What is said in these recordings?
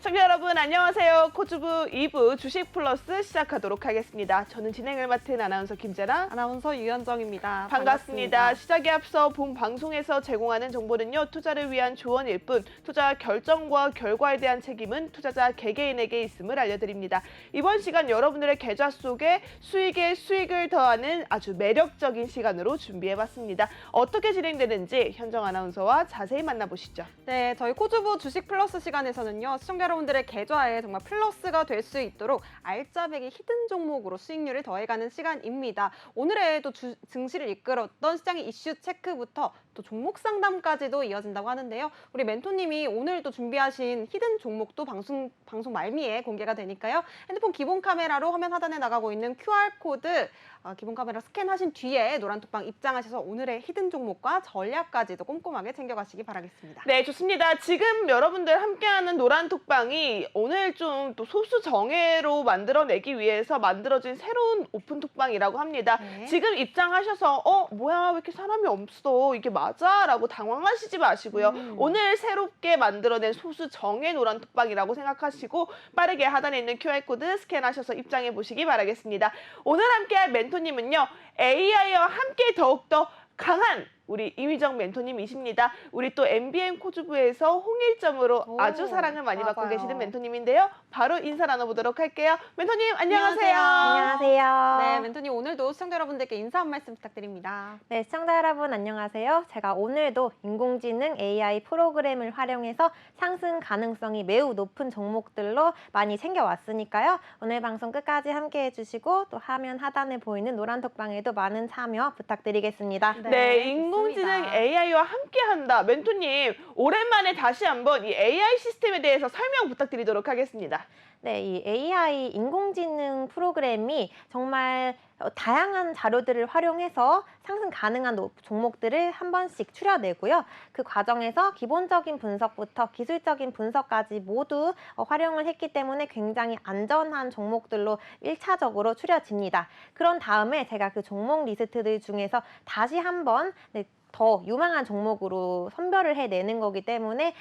시청자 여러분 안녕하세요. 코주부 2부 주식 플러스 시작하도록 하겠습니다. 저는 진행을 맡은 아나운서 김재라, 아나운서 유현정입니다. 반갑습니다. 시작에 앞서 본 방송에서 제공하는 정보는요. 투자를 위한 조언일 뿐 투자 결정과 결과에 대한 책임은 투자자 개개인에게 있음을 알려드립니다. 이번 시간 여러분들의 계좌 속에 수익에 수익을 더하는 아주 매력적인 시간으로 준비해봤습니다. 어떻게 진행되는지 현정 아나운서와 자세히 만나보시죠. 네, 저희 코주부 주식 플러스 시간에서는요. 시청자 여러분들의 계좌에 정말 플러스가 될 수 있도록 알짜배기 히든 종목으로 수익률을 더해가는 시간입니다. 오늘의 또 증시를 이끌었던 시장의 이슈 체크부터 또 종목 상담까지도 이어진다고 하는데요. 우리 멘토님이 오늘 또 준비하신 히든 종목도 방송 말미에 공개가 되니까요. 핸드폰 기본 카메라로 화면 하단에 나가고 있는 QR코드 기본 카메라 스캔하신 뒤에 노란톡방 입장하셔서 오늘의 히든 종목과 전략까지도 꼼꼼하게 챙겨가시기 바라겠습니다. 네, 좋습니다. 지금 여러분들 함께하는 노란톡방이 오늘 좀 또 소수 정예로 만들어내기 위해서 만들어진 새로운 오픈톡방이라고 합니다. 네. 지금 입장하셔서 뭐야 왜 이렇게 사람이 없어 이게 맞아? 라고 당황하시지 마시고요. 오늘 새롭게 만들어낸 소수 정예 노란톡방이라고 생각하시고 빠르게 하단에 있는 QR코드 스캔하셔서 입장해 보시기 바라겠습니다. 오늘 함께할 멘토님은요. AI와 함께 더욱더 강한 우리 이미정 멘토님이십니다. 우리 또 MBM 코주부에서 홍일점으로 아주 사랑을 많이 받고 계시는 멘토님인데요. 바로 인사 나눠보도록 할게요. 멘토님 안녕하세요. 안녕하세요. 네, 멘토님 오늘도 시청자 여러분들께 인사 한 말씀 부탁드립니다. 네, 시청자 여러분 안녕하세요. 제가 오늘도 인공지능 AI 프로그램을 활용해서 상승 가능성이 매우 높은 종목들로 많이 챙겨왔으니까요. 오늘 방송 끝까지 함께 해주시고 또 화면 하단에 보이는 노란톡방에도 많은 참여 부탁드리겠습니다. 네, 인공지능 AI와 함께한다. 멘토님, 오랜만에 다시 한번 이 AI 시스템에 대해서 설명 부탁드리도록 하겠습니다. 네, 이 AI 인공지능 프로그램이 정말 다양한 자료들을 활용해서 상승 가능한 종목들을 한 번씩 추려내고요. 그 과정에서 기본적인 분석부터 기술적인 분석까지 모두 활용을 했기 때문에 굉장히 안전한 종목들로 1차적으로 추려집니다. 그런 다음에 제가 그 종목 리스트들 중에서 다시 한번 더 유망한 종목으로 선별을 해내는 거기 때문에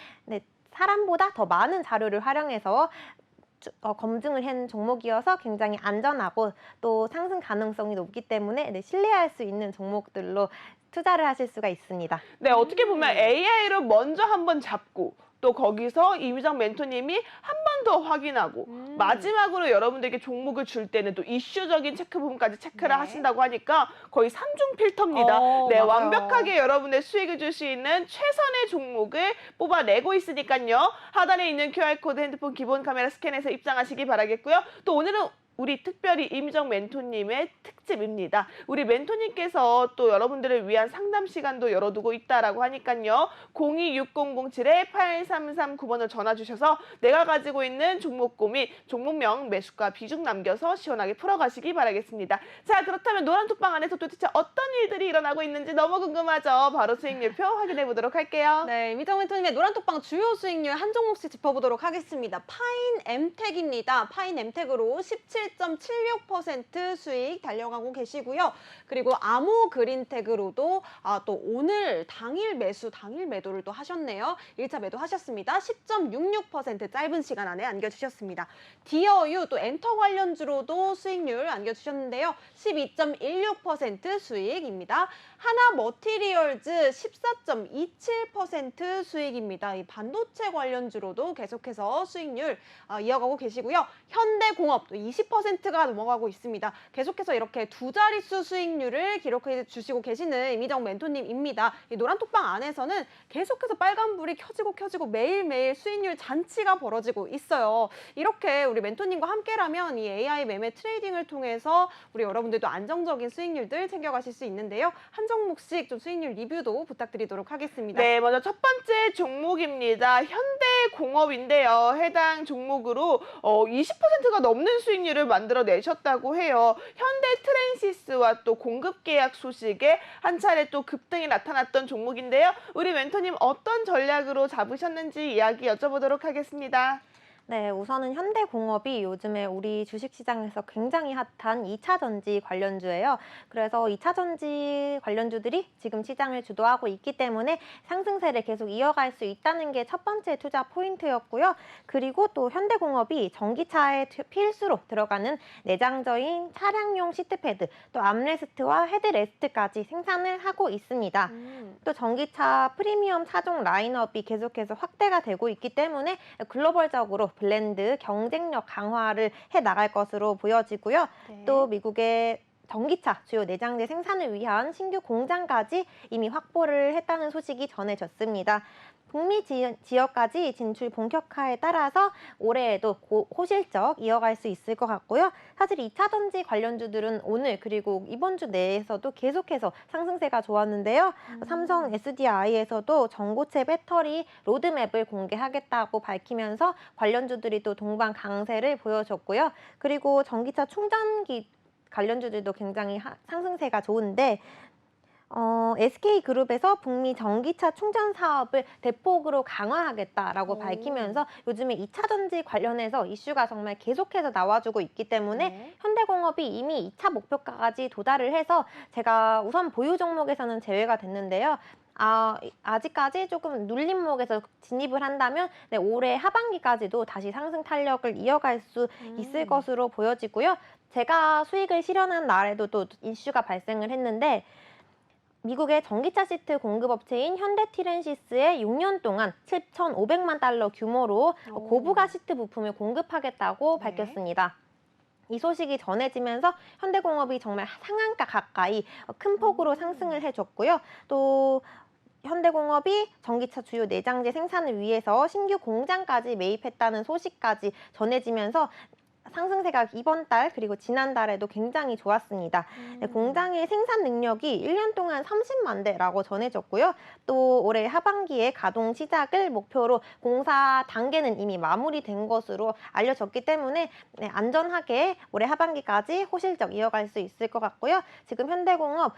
사람보다 더 많은 자료를 활용해서 검증을 한 종목이어서 굉장히 안전하고 또 상승 가능성이 높기 때문에 신뢰할 수 있는 종목들로 투자를 하실 수가 있습니다. 네, 어떻게 보면 AI로 먼저 한번 잡고 또 거기서 이미정 멘토님이 한 번 더 확인하고 마지막으로 여러분들에게 종목을 줄 때는 또 이슈적인 체크 부분까지 체크를 하신다고 하니까 거의 3중 필터입니다. 네, 맞아요. 완벽하게 여러분의 수익을 줄 수 있는 최선의 종목을 뽑아내고 있으니까요. 하단에 있는 QR코드 핸드폰 기본 카메라 스캔해서 입장하시기 바라겠고요. 또 오늘은 우리 특별히 이미정 멘토님의 특집입니다. 우리 멘토님께서 또 여러분들을 위한 상담 시간도 열어두고 있다라고 하니까요. 026007-8339번을 전화 주셔서 내가 가지고 있는 종목 고민, 종목명, 매수가, 비중 남겨서 시원하게 풀어가시기 바라겠습니다. 자, 그렇다면 노란톡방 안에서 도대체 어떤 일들이 일어나고 있는지 너무 궁금하죠? 바로 수익률표 확인해 보도록 할게요. 네, 이미정 멘토님의 노란톡방 주요 수익률 한 종목씩 짚어보도록 하겠습니다. 파인 엠텍입니다. 파인 엠텍으로 17.76% 수익 달려가고 계시고요. 그리고 아모 그린텍으로도 또 오늘 당일 매도를 또 하셨네요. 1차 매도 하셨습니다. 10.66% 짧은 시간 안에 안겨주셨습니다. 디어유 또 엔터 관련주로도 수익률 안겨주셨는데요. 12.16% 수익입니다. 하나 머티리얼즈 14.27% 수익입니다. 이 반도체 관련주로도 계속해서 수익률 이어가고 계시고요. 현대공업 또 20%가 넘어가고 있습니다. 계속해서 이렇게 두 자릿수 수익률을 기록해 주시고 계시는 이미정 멘토님입니다. 이 노란톡방 안에서는 계속해서 빨간불이 켜지고 매일매일 수익률 잔치가 벌어지고 있어요. 이렇게 우리 멘토님과 함께라면 이 AI 매매 트레이딩을 통해서 우리 여러분들도 안정적인 수익률들 챙겨가실 수 있는데요. 한 종목씩 좀 수익률 리뷰도 부탁드리도록 하겠습니다. 네, 먼저 첫 번째 종목입니다. 현대공업인데요. 해당 종목으로 20%가 넘는 수익률을 만들어내셨다고 해요. 현대트랜시스와 또 공급 계약 소식에 한 차례 또 급등이 나타났던 종목인데요. 우리 멘토님 어떤 전략으로 잡으셨는지 이야기 여쭤보도록 하겠습니다. 네, 우선은 현대공업이 요즘에 우리 주식시장에서 굉장히 핫한 2차 전지 관련주예요. 그래서 2차 전지 관련주들이 지금 시장을 주도하고 있기 때문에 상승세를 계속 이어갈 수 있다는 게 첫 번째 투자 포인트였고요. 그리고 또 현대공업이 전기차에 필수로 들어가는 내장저인 차량용 시트패드, 또 암레스트와 헤드레스트까지 생산을 하고 있습니다. 또 전기차 프리미엄 차종 라인업이 계속해서 확대가 되고 있기 때문에 글로벌적으로 블렌드 경쟁력 강화를 해 나갈 것으로 보여지고요. 네. 또 미국의 전기차 주요 내장재 생산을 위한 신규 공장까지 이미 확보를 했다는 소식이 전해졌습니다. 북미 지역까지 진출 본격화에 따라서 올해에도 호실적 이어갈 수 있을 것 같고요. 사실 2차 전지 관련주들은 오늘 그리고 이번 주 내에서도 계속해서 상승세가 좋았는데요. 삼성 SDI에서도 전고체 배터리 로드맵을 공개하겠다고 밝히면서 관련주들이 또 동반 강세를 보여줬고요. 그리고 전기차 충전기 관련주들도 굉장히 상승세가 좋은데 SK그룹에서 북미 전기차 충전 사업을 대폭으로 강화하겠다라고 밝히면서 요즘에 2차 전지 관련해서 이슈가 정말 계속해서 나와주고 있기 때문에 네. 현대공업이 이미 2차 목표가까지 도달을 해서 제가 우선 보유 종목에서는 제외가 됐는데요. 아직까지 조금 눌림목에서 진입을 한다면 올해 하반기까지도 다시 상승 탄력을 이어갈 수 있을 것으로 보여지고요. 제가 수익을 실현한 날에도 또 이슈가 발생을 했는데 미국의 전기차 시트 공급업체인 현대티렌시스에 6년 동안 7,500만 달러 규모로 고부가 시트 부품을 공급하겠다고 네. 밝혔습니다. 이 소식이 전해지면서 현대공업이 정말 상한가 가까이 큰 폭으로 상승을 해줬고요. 또 현대공업이 전기차 주요 내장재 생산을 위해서 신규 공장까지 매입했다는 소식까지 전해지면서 상승세가 이번 달 그리고 지난달에도 굉장히 좋았습니다. 네, 공장의 생산 능력이 1년 동안 30만 대라고 전해졌고요. 또 올해 하반기에 가동 시작을 목표로 공사 단계는 이미 마무리된 것으로 알려졌기 때문에 안전하게 올해 하반기까지 호실적 이어갈 수 있을 것 같고요. 지금 현대공업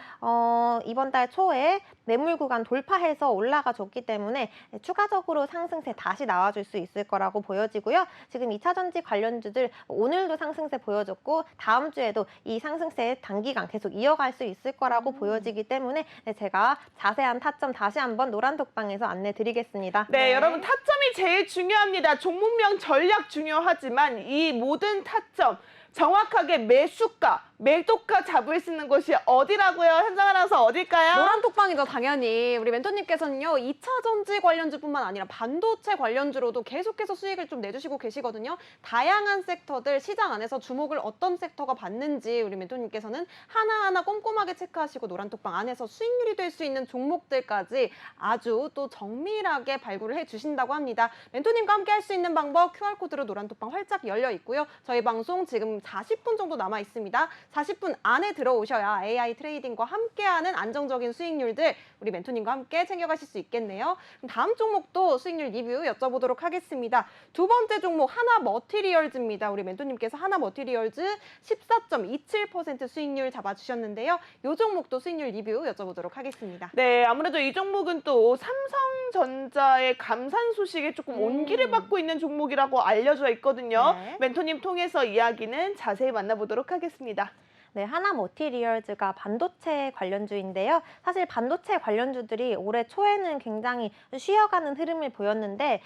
이번 달 초에 매물 구간 돌파해서 올라가 줬기 때문에 추가적으로 상승세 다시 나와줄 수 있을 거라고 보여지고요. 지금 2차 전지 관련주들 오늘도 상승세 보여줬고 다음 주에도 이 상승세 단기간 계속 이어갈 수 있을 거라고 보여지기 때문에 제가 자세한 타점 다시 한번 노란톡방에서 안내 드리겠습니다. 네, 여러분 타점이 제일 중요합니다. 종목명 전략 중요하지만 이 모든 타점 정확하게 매수가, 매도가 잡을 수 있는 곳이 어디라고요? 현장 아나운서 어딜까요? 노란톡방이죠, 당연히. 우리 멘토님께서는요, 2차 전지 관련주뿐만 아니라 반도체 관련주로도 계속해서 수익을 좀 내주시고 계시거든요. 다양한 섹터들, 시장 안에서 주목을 어떤 섹터가 받는지 우리 멘토님께서는 하나하나 꼼꼼하게 체크하시고 노란톡방 안에서 수익률이 될 수 있는 종목들까지 아주 또 정밀하게 발굴을 해주신다고 합니다. 멘토님과 함께 할 수 있는 방법 QR코드로 노란톡방 활짝 열려 있고요. 저희 방송 지금 40분 정도 남아 있습니다. 40분 안에 들어오셔야 AI 트레이딩과 함께하는 안정적인 수익률들 우리 멘토님과 함께 챙겨가실 수 있겠네요. 그럼 다음 종목도 수익률 리뷰 여쭤보도록 하겠습니다. 두 번째 종목 하나머티리얼즈입니다. 우리 멘토님께서 하나머티리얼즈 14.27% 수익률 잡아주셨는데요. 이 종목도 수익률 리뷰 여쭤보도록 하겠습니다. 네, 아무래도 이 종목은 또 삼성전자의 감산 소식에 조금 온기를 받고 있는 종목이라고 알려져 있거든요. 네. 멘토님 통해서 이야기는 자세히 만나보도록 하겠습니다. 네, 하나머티리얼즈가 반도체 관련주인데요. 사실 반도체 관련주들이 올해 초에는 굉장히 쉬어가는 흐름을 보였는데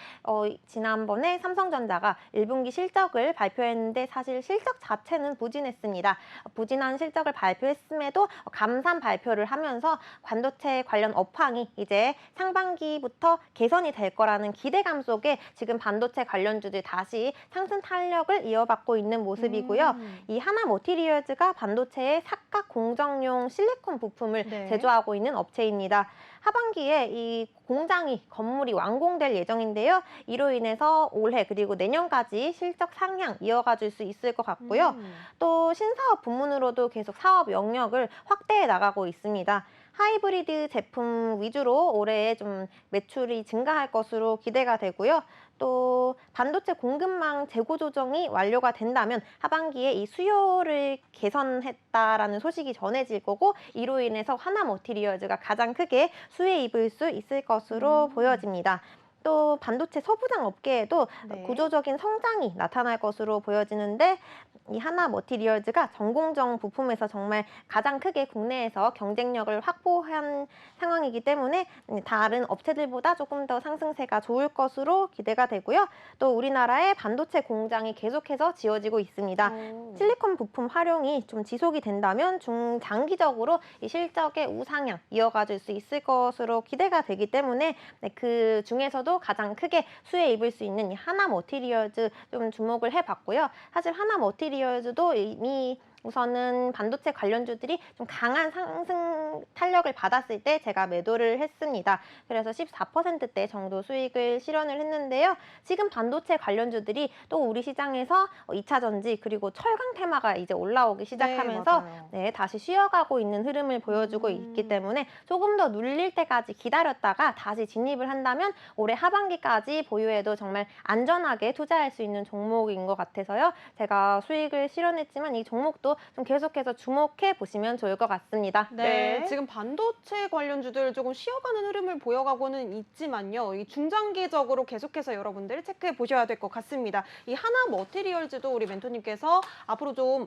지난번에 삼성전자가 1분기 실적을 발표했는데 사실 실적 자체는 부진했습니다. 부진한 실적을 발표했음에도 감산 발표를 하면서 반도체 관련 업황이 이제 상반기부터 개선이 될 거라는 기대감 속에 지금 반도체 관련주들 다시 상승 탄력을 이어받고 있는 모습이고요. 이 하나머티리얼즈가 반도체의 삭각 공정용 실리콘 부품을 네. 제조하고 있는 업체입니다. 하반기에 이 건물이 완공될 예정인데요. 이로 인해서 올해 그리고 내년까지 실적 상향 이어가 줄 수 있을 것 같고요. 또 신사업 부문으로도 계속 사업 영역을 확대해 나가고 있습니다. 하이브리드 제품 위주로 올해 좀 매출이 증가할 것으로 기대가 되고요. 또 반도체 공급망 재고 조정이 완료가 된다면 하반기에 이 수요를 개선했다라는 소식이 전해질 거고 이로 인해서 하나머티리얼즈가 가장 크게 수혜 입을 수 있을 것으로 보여집니다. 또 반도체 서부장 업계에도 네. 구조적인 성장이 나타날 것으로 보여지는데 이 하나 머티리얼즈가 전공정 부품에서 정말 가장 크게 국내에서 경쟁력을 확보한 상황이기 때문에 다른 업체들보다 조금 더 상승세가 좋을 것으로 기대가 되고요. 또 우리나라의 반도체 공장이 계속해서 지어지고 있습니다. 실리콘 부품 활용이 좀 지속이 된다면 중장기적으로 이 실적의 우상향 이어가질 수 있을 것으로 기대가 되기 때문에 그 중에서도 가장 크게 수혜 입을 수 있는 이 하나 머티리얼즈 좀 주목을 해봤고요. 사실 하나 머티리얼즈도 이미 우선은 반도체 관련주들이 좀 강한 상승 탄력을 받았을 때 제가 매도를 했습니다. 그래서 14%대 정도 수익을 실현을 했는데요. 지금 반도체 관련주들이 또 우리 시장에서 2차 전지 그리고 철강 테마가 이제 올라오기 시작하면서 네, 다시 쉬어가고 있는 흐름을 보여주고 있기 때문에 조금 더 눌릴 때까지 기다렸다가 다시 진입을 한다면 올해 하반기까지 보유해도 정말 안전하게 투자할 수 있는 종목인 것 같아서요. 제가 수익을 실현했지만 이 종목도 좀 계속해서 주목해 보시면 좋을 것 같습니다. 네, 지금 반도체 관련주들 조금 쉬어가는 흐름을 보여가고는 있지만요. 이 중장기적으로 계속해서 여러분들 체크해 보셔야 될 것 같습니다. 이 하나 머티리얼즈도 우리 멘토님께서 앞으로 좀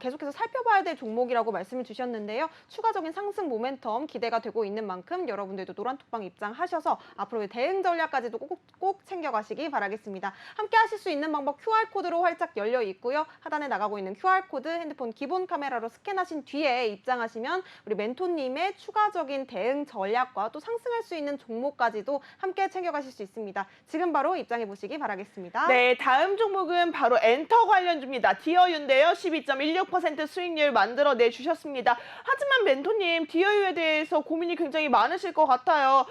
계속해서 살펴봐야 될 종목이라고 말씀을 주셨는데요. 추가적인 상승 모멘텀 기대가 되고 있는 만큼 여러분들도 노란톡방 입장하셔서 앞으로의 대응 전략까지도 꼭 챙겨가시기 바라겠습니다. 함께 하실 수 있는 방법 QR코드로 활짝 열려 있고요. 하단에 나가고 있는 QR코드 핸드폰 기본 카메라로 스캔하신 뒤에 입장하시면 우리 멘토님의 추가적인 대응 전략과 또 상승할 수 있는 종목까지도 함께 챙겨가실 수 있습니다. 지금 바로 입장해 보시기 바라겠습니다. 네, 다음 종목은 바로 엔터 관련주입니다. 디어유인데요. 12.16% 수익률 만들어내 주셨습니다. 하지만 멘토님, 디어유에 대해서 고민이 굉장히 많으실 것 같아요.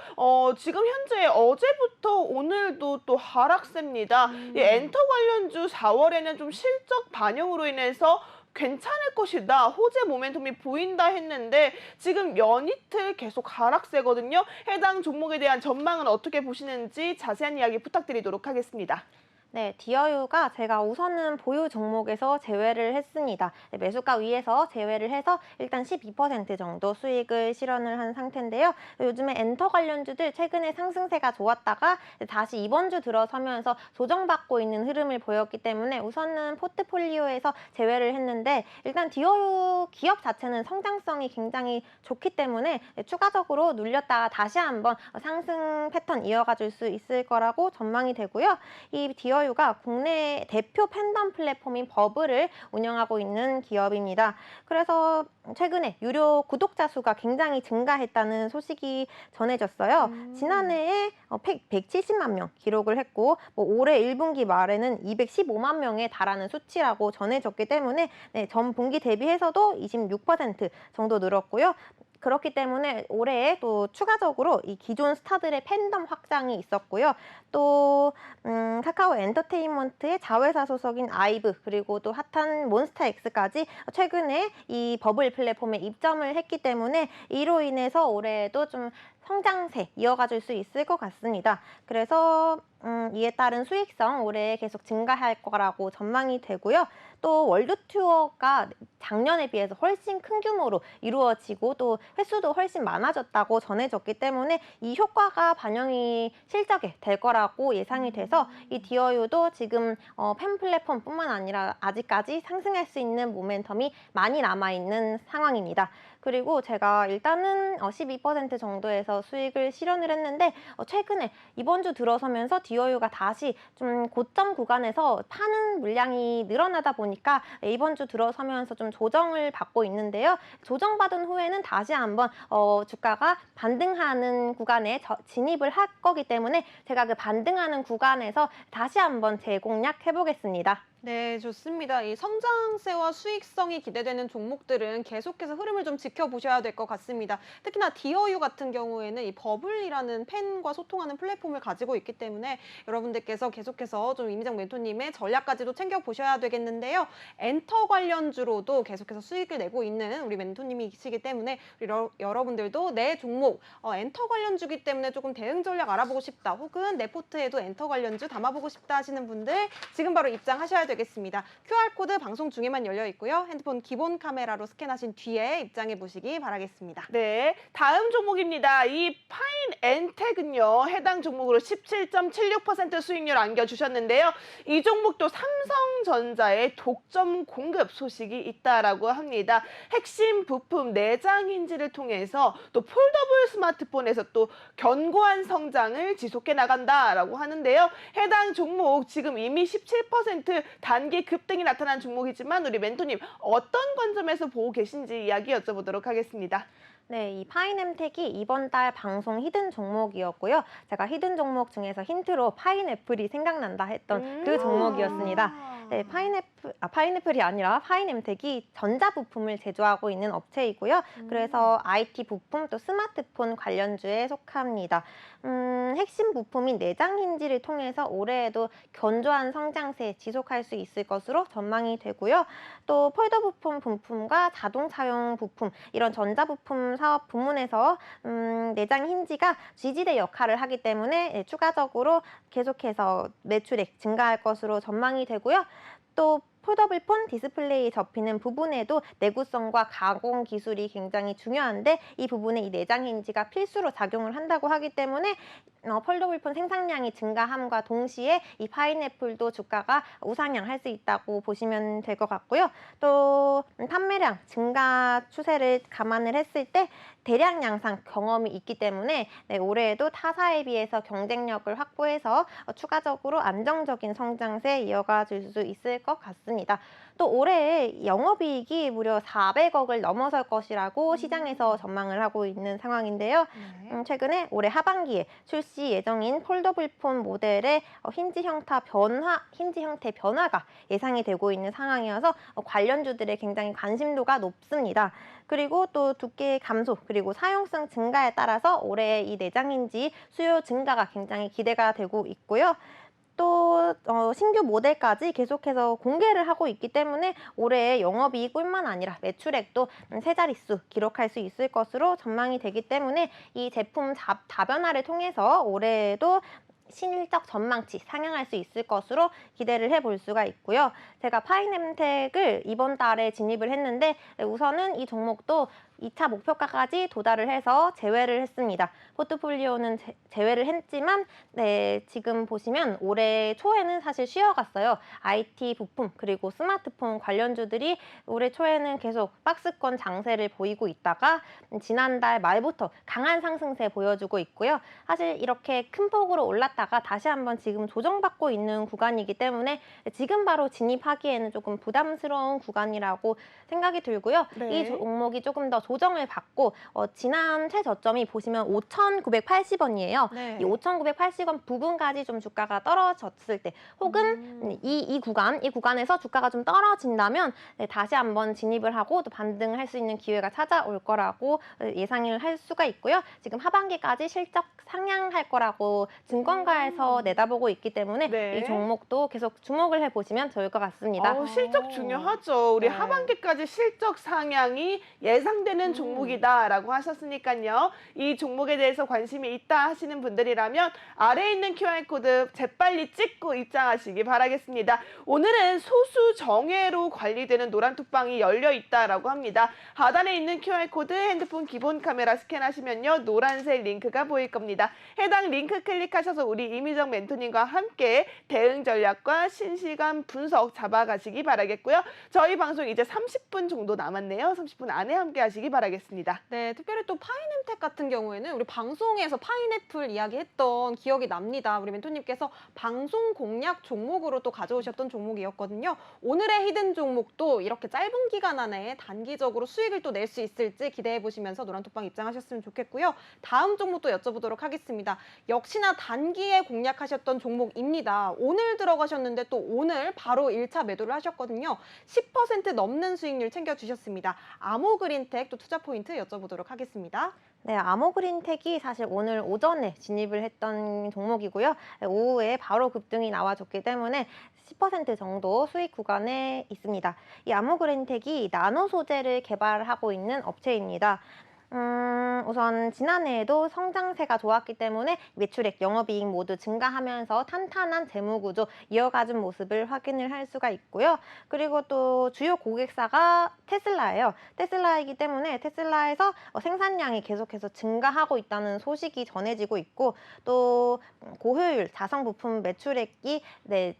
지금 현재 어제부터 오늘도 또 하락세입니다. 이 엔터 관련주 4월에는 좀 실적 반영으로 인해서 괜찮을 것이다, 호재 모멘텀이 보인다 했는데 지금 연이틀 계속 하락세거든요. 해당 종목에 대한 전망은 어떻게 보시는지 자세한 이야기 부탁드리도록 하겠습니다. 네, 디어유가 제가 우선은 보유 종목에서 제외를 했습니다. 매수가 위에서 제외를 해서 일단 12% 정도 수익을 실현을 한 상태인데요. 요즘에 엔터 관련주들 최근에 상승세가 좋았다가 다시 이번 주 들어서면서 조정받고 있는 흐름을 보였기 때문에 우선은 포트폴리오에서 제외를 했는데 일단 디어유 기업 자체는 성장성이 굉장히 좋기 때문에 추가적으로 눌렸다가 다시 한번 상승 패턴 이어가 줄 수 있을 거라고 전망이 되고요. 이 디어유가 국내 대표 팬덤 플랫폼인 버블을 운영하고 있는 기업입니다. 그래서 최근에 유료 구독자 수가 굉장히 증가했다는 소식이 전해졌어요. 지난해에 170만 명 기록을 했고 올해 1분기 말에는 215만 명에 달하는 수치라고 전해졌기 때문에 전 분기 대비해서도 26% 정도 늘었고요. 그렇기 때문에 올해에 또 추가적으로 이 기존 스타들의 팬덤 확장이 있었고요. 또 카카오 엔터테인먼트의 자회사 소속인 아이브 그리고 또 핫한 몬스타엑스까지 최근에 이 버블 플랫폼에 입점을 했기 때문에 이로 인해서 올해에도 좀 성장세 이어가 줄 수 있을 것 같습니다. 그래서 이에 따른 수익성 올해 계속 증가할 거라고 전망이 되고요. 또 월드 투어가 작년에 비해서 훨씬 큰 규모로 이루어지고 또 횟수도 훨씬 많아졌다고 전해졌기 때문에 이 효과가 반영이 실적에 될 거라고 예상이 돼서 이 디어유도 지금 팬 플랫폼뿐만 아니라 아직까지 상승할 수 있는 모멘텀이 많이 남아있는 상황입니다. 그리고 제가 일단은 12% 정도에서 수익을 실현을 했는데 최근에 이번 주 들어서면서 디어유가 다시 좀 고점 구간에서 파는 물량이 늘어나다 보니까 이번 주 들어서면서 좀 조정을 받고 있는데요. 조정받은 후에는 다시 한번 주가가 반등하는 구간에 진입을 할 거기 때문에 제가 그 반등하는 구간에서 다시 한번 재공략 해보겠습니다. 네, 좋습니다. 이 성장세와 수익성이 기대되는 종목들은 계속해서 흐름을 좀 지켜보셔야 될 것 같습니다. 특히나 디어유 같은 경우에는 이 버블이라는 팬과 소통하는 플랫폼을 가지고 있기 때문에 여러분들께서 계속해서 좀 이미정 멘토님의 전략까지도 챙겨보셔야 되겠는데요. 엔터 관련주로도 계속해서 수익을 내고 있는 우리 멘토님이시기 때문에 우리 여러분들도 내 종목 엔터 관련주기 때문에 조금 대응 전략 알아보고 싶다, 혹은 내 포트에도 엔터 관련주 담아보고 싶다 하시는 분들 지금 바로 입장하셔야 됩니다. 되겠습니다. QR코드 방송 중에만 열려 있고요. 핸드폰 기본 카메라로 스캔하신 뒤에 입장해 보시기 바라겠습니다. 네, 다음 종목입니다. 이 파인엔텍은요, 해당 종목으로 17.76% 수익률 안겨주셨는데요. 이 종목도 삼성전자의 독점 공급 소식이 있다라고 합니다. 핵심 부품 내장 힌지를 통해서 또 폴더블 스마트폰에서 또 견고한 성장을 지속해 나간다라고 하는데요. 해당 종목 지금 이미 17% 단기 급등이 나타난 종목이지만 우리 멘토님 어떤 관점에서 보고 계신지 이야기 여쭤보도록 하겠습니다. 네, 이 파인엠텍이 이번 달 방송 히든 종목이었고요. 제가 히든 종목 중에서 힌트로 파인애플이 생각난다 했던 그 종목이었습니다. 네, 파인애플이 아니라 파인엠텍이 전자부품을 제조하고 있는 업체이고요. 그래서 IT 부품 또 스마트폰 관련주에 속합니다. 핵심 부품인 내장 힌지를 통해서 올해에도 견조한 성장세 지속할 수 있을 것으로 전망이 되고요. 또 폴더 부품과 자동차용 부품 이런 전자부품 사업 부문에서 내장 힌지가 지지대 역할을 하기 때문에 추가적으로 계속해서 매출액 증가할 것으로 전망이 되고요. 또 폴더블폰 디스플레이 접히는 부분에도 내구성과 가공 기술이 굉장히 중요한데 이 부분에 이 내장 힌지가 필수로 작용을 한다고 하기 때문에 폴더블폰 생산량이 증가함과 동시에 이 파인애플도 주가가 우상향할 수 있다고 보시면 될 것 같고요. 또 판매량 증가 추세를 감안을 했을 때 대량 양산 경험이 있기 때문에 올해에도 타사에 비해서 경쟁력을 확보해서 추가적으로 안정적인 성장세 이어가 줄 수 있을 것 같습니다. 또 올해 영업이익이 무려 400억을 넘어설 것이라고 시장에서 전망을 하고 있는 상황인데요. 최근에 올해 하반기에 출시 예정인 폴더블폰 모델의 힌지 형태 변화가 예상이 되고 있는 상황이어서 관련주들의 굉장히 관심도가 높습니다. 그리고 또 두께 감소 그리고 사용성 증가에 따라서 올해 이 내장 힌지 수요 증가가 굉장히 기대가 되고 있고요. 또 신규 모델까지 계속해서 공개를 하고 있기 때문에 올해 영업이익뿐만 아니라 매출액도 세 자릿수 기록할 수 있을 것으로 전망이 되기 때문에 이 제품 다변화를 통해서 올해에도 실적 전망치 상향할 수 있을 것으로 기대를 해볼 수가 있고요. 제가 파인엠텍을 이번 달에 진입을 했는데 우선은 이 종목도 2차 목표가까지 도달을 해서 제외를 했습니다. 포트폴리오는 제외를 했지만 지금 보시면 올해 초에는 사실 쉬어갔어요. IT 부품 그리고 스마트폰 관련주들이 올해 초에는 계속 박스권 장세를 보이고 있다가 지난달 말부터 강한 상승세 보여주고 있고요. 사실 이렇게 큰 폭으로 올랐다가 다시 한번 지금 조정받고 있는 구간이기 때문에 지금 바로 진입하기에는 조금 부담스러운 구간이라고 생각이 들고요. 네. 이 종목이 조금 더 조정을 받고 지난 최저점이 보시면 5,980원이에요. 네. 이 5,980원 부근까지 좀 주가가 떨어졌을 때 혹은 이 구간에서 주가가 좀 떨어진다면 다시 한번 진입을 하고 또 반등할 수 있는 기회가 찾아올 거라고 예상을 할 수가 있고요. 지금 하반기까지 실적 상향할 거라고 증권가에서 내다보고 있기 때문에 네. 이 종목도 계속 주목을 해보시면 좋을 것 같습니다. 실적 중요하죠. 우리 네. 하반기까지 실적 상향이 예상되는 종목이다라고 하셨으니까요. 이 종목에 대해서 관심이 있다 하시는 분들이라면 아래에 있는 QR코드 재빨리 찍고 입장하시기 바라겠습니다. 오늘은 소수 정예로 관리되는 노란 톡방이 열려 있다라고 합니다. 하단에 있는 QR코드 핸드폰 기본 카메라 스캔하시면요. 노란색 링크가 보일 겁니다. 해당 링크 클릭하셔서 우리 이미정 멘토님과 함께 대응 전략과 실시간 분석 잡아가시기 바라겠고요. 저희 방송 이제 30분 정도 남았네요. 30분 안에 함께 하시기 바라겠습니다. 네, 특별히 또 파인엠텍 같은 경우에는 우리 방송에서 파인애플 이야기했던 기억이 납니다. 우리 멘토님께서 방송 공략 종목으로 또 가져오셨던 종목이었거든요. 오늘의 히든 종목도 이렇게 짧은 기간 안에 단기적으로 수익을 또 낼 수 있을지 기대해 보시면서 노란톡방 입장하셨으면 좋겠고요. 다음 종목도 여쭤보도록 하겠습니다. 역시나 단기에 공략하셨던 종목입니다. 오늘 들어가셨는데 또 오늘 바로 1차 매도를 하셨거든요. 10% 넘는 수익률 챙겨주셨습니다. 아모그린텍 또 투자 포인트 여쭤보도록 하겠습니다. 네, 아모그린텍이 사실 오늘 오전에 진입을 했던 종목이고요. 오후에 바로 급등이 나와줬기 때문에 10% 정도 수익 구간에 있습니다. 이 아모그린텍이 나노 소재를 개발하고 있는 업체입니다. 우선 지난해에도 성장세가 좋았기 때문에 매출액, 영업이익 모두 증가하면서 탄탄한 재무구조 이어가준 모습을 확인을 할 수가 있고요. 그리고 또 주요 고객사가 테슬라예요. 테슬라이기 때문에 테슬라에서 생산량이 계속해서 증가하고 있다는 소식이 전해지고 있고, 또 고효율 자성 부품 매출액이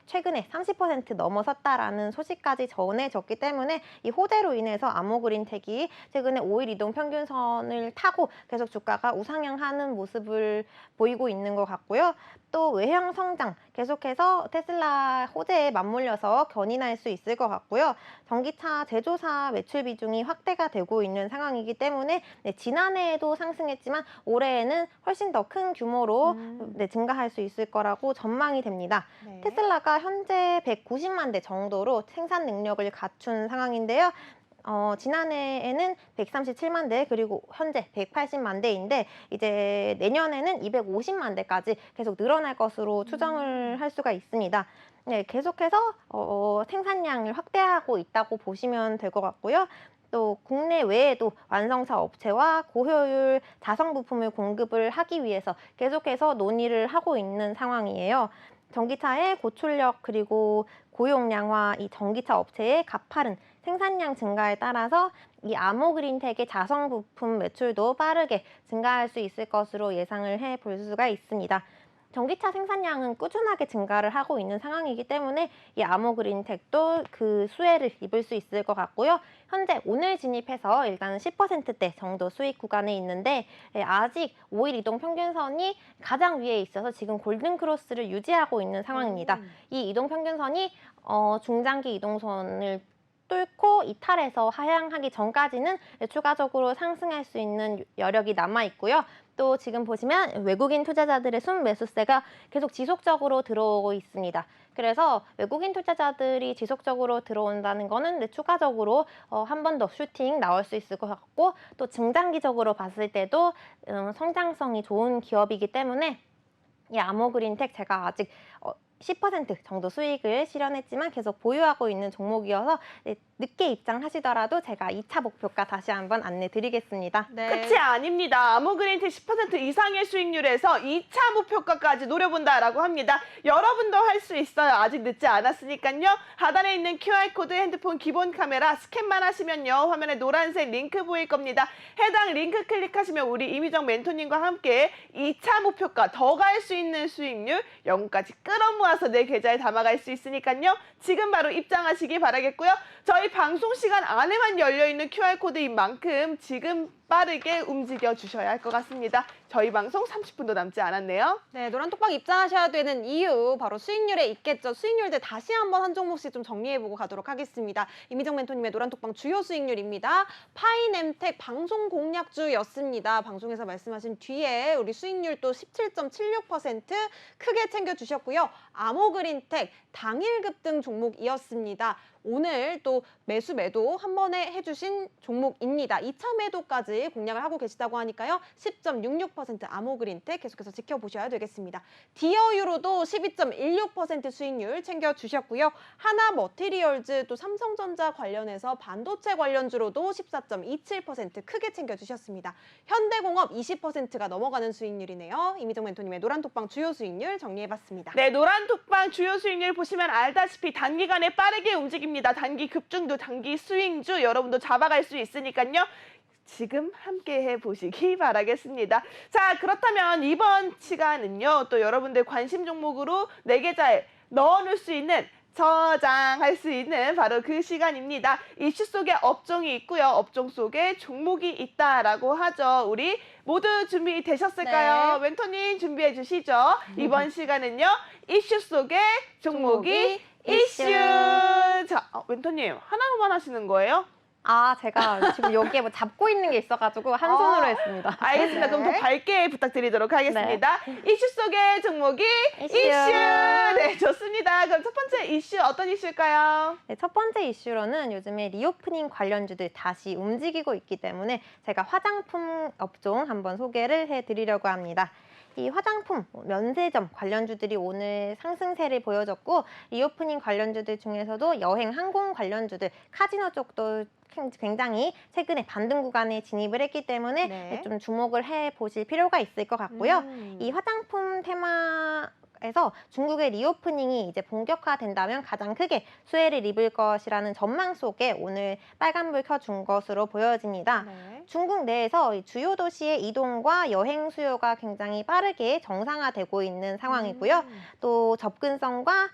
최근에 30% 넘어섰다라는 소식까지 전해졌기 때문에 이 호재로 인해서 아모그린텍이 최근에 5일 이동 평균선을 타고 계속 주가가 우상향하는 모습을 보이고 있는 것 같고요. 또 외형 성장 계속해서 테슬라 호재에 맞물려서 견인할 수 있을 것 같고요. 전기차 제조사 매출 비중이 확대가 되고 있는 상황이기 때문에 지난해에도 상승했지만 올해에는 훨씬 더 큰 규모로 증가할 수 있을 거라고 전망이 됩니다. 네. 테슬라가 현재 190만 대 정도로 생산 능력을 갖춘 상황인데요. 지난해에는 137만 대, 그리고 현재 180만 대인데 이제 내년에는 250만 대까지 계속 늘어날 것으로 추정을 할 수가 있습니다. 네, 계속해서 생산량을 확대하고 있다고 보시면 될 것 같고요. 또 국내 외에도 완성차 업체와 고효율 자성 부품을 공급을 하기 위해서 계속해서 논의를 하고 있는 상황이에요. 전기차의 고출력 그리고 고용량화, 이 전기차 업체의 가파른 생산량 증가에 따라서 이 아모그린텍의 자성 부품 매출도 빠르게 증가할 수 있을 것으로 예상을 해볼 수가 있습니다. 전기차 생산량은 꾸준하게 증가를 하고 있는 상황이기 때문에 이 아모그린텍도 그 수혜를 입을 수 있을 것 같고요. 현재 오늘 진입해서 일단 10%대 정도 수익 구간에 있는데 아직 5일 이동 평균선이 가장 위에 있어서 지금 골든크로스를 유지하고 있는 상황입니다. 이 이동 평균선이 중장기 이동선을 뚫고 이탈해서 하향하기 전까지는 추가적으로 상승할 수 있는 여력이 남아 있고요. 또 지금 보시면 외국인 투자자들의 순매수세가 계속 지속적으로 들어오고 있습니다. 그래서 외국인 투자자들이 지속적으로 들어온다는 거는 추가적으로 한 번 더 슈팅 나올 수 있을 것 같고, 또 중장기적으로 봤을 때도 성장성이 좋은 기업이기 때문에 이 아모그린텍 제가 아직 10% 정도 수익을 실현했지만 계속 보유하고 있는 종목이어서 늦게 입장하시더라도 제가 2차 목표가 다시 한번 안내 드리겠습니다. 네. 끝이 아닙니다. 아모그린텍 10% 이상의 수익률에서 2차 목표가까지 노려본다라고 합니다. 여러분도 할 수 있어요. 아직 늦지 않았으니까요. 하단에 있는 QR코드 핸드폰 기본 카메라 스캔만 하시면요. 화면에 노란색 링크 보일 겁니다. 해당 링크 클릭하시면 우리 이미정 멘토님과 함께 2차 목표가 더 갈 수 있는 수익률 0까지 끌어모아서 내 계좌에 담아갈 수 있으니까요. 지금 바로 입장하시기 바라겠고요. 저희 방송 시간 안에만 열려있는 QR코드인 만큼 지금 빠르게 움직여 주셔야 할 것 같습니다. 저희 방송 30분도 남지 않았네요. 네, 노란톡방 입장하셔야 되는 이유 바로 수익률에 있겠죠. 수익률들 다시 한번 한 종목씩 좀 정리해보고 가도록 하겠습니다. 이미정 멘토님의 노란톡방 주요 수익률입니다. 파이넴텍 방송 공략주였습니다. 방송에서 말씀하신 뒤에 우리 수익률도 17.76% 크게 챙겨주셨고요. 아모그린텍 당일 급등 종목이었습니다. 오늘 또 매도 한 번에 해주신 종목입니다. 2차 매도까지 공략을 하고 계시다고 하니까요. 10.66% 아모그린텍 계속해서 지켜보셔야 되겠습니다. 디어유로도 12.16% 수익률 챙겨주셨고요. 하나머티리얼즈 또 삼성전자 관련해서 반도체 관련주로도 14.27% 크게 챙겨주셨습니다. 현대공업 20%가 넘어가는 수익률이네요. 이미정 멘토님의 노란톡방 주요 수익률 정리해봤습니다. 네, 노란톡방 주요 수익률 보시면 알다시피 단기간에 빠르게 움직입니다. 단기 급등주, 단기 스윙주 여러분도 잡아갈 수 있으니까요. 지금 함께 해보시기 바라겠습니다. 자, 그렇다면 이번 시간은요. 또 여러분들 관심 종목으로 내 계좌에 넣어놓을 수 있는 저장할 수 있는 바로 그 시간입니다. 이슈 속에 업종이 있고요. 업종 속에 종목이 있다라고 하죠. 우리 모두 준비되셨을까요? 네. 멘토님 준비해 주시죠. 이번 시간은요. 이슈 속에 종목이 이슈. 자, 멘토님 하나로만 하시는 거예요? 제가 지금 여기에 뭐 잡고 있는 게 있어가지고 한 손으로 했습니다. 알겠습니다. 네. 그럼 더 밝게 부탁드리도록 하겠습니다. 이슈 속의 종목이 이슈. 네, 좋습니다. 그럼 첫 번째 이슈 어떤 이슈일까요? 네, 첫 번째 이슈로는 요즘에 리오프닝 관련주들 다시 움직이고 있기 때문에 제가 화장품 업종 한번 소개를 해드리려고 합니다. 이 화장품, 면세점 관련주들이 오늘 상승세를 보여줬고 리오프닝 관련주들 중에서도 여행, 항공 관련주들, 카지노 쪽도 굉장히 최근에 반등 구간에 진입을 했기 때문에 네. 좀 주목을 해보실 필요가 있을 것 같고요. 이 화장품 테마에서 중국의 리오프닝이 이제 본격화된다면 가장 크게 수혜를 입을 것이라는 전망 속에 오늘 빨간불 켜준 것으로 보여집니다. 네. 중국 내에서 이 주요 도시의 이동과 여행 수요가 굉장히 빠르게 정상화되고 있는 상황이고요. 또 접근성과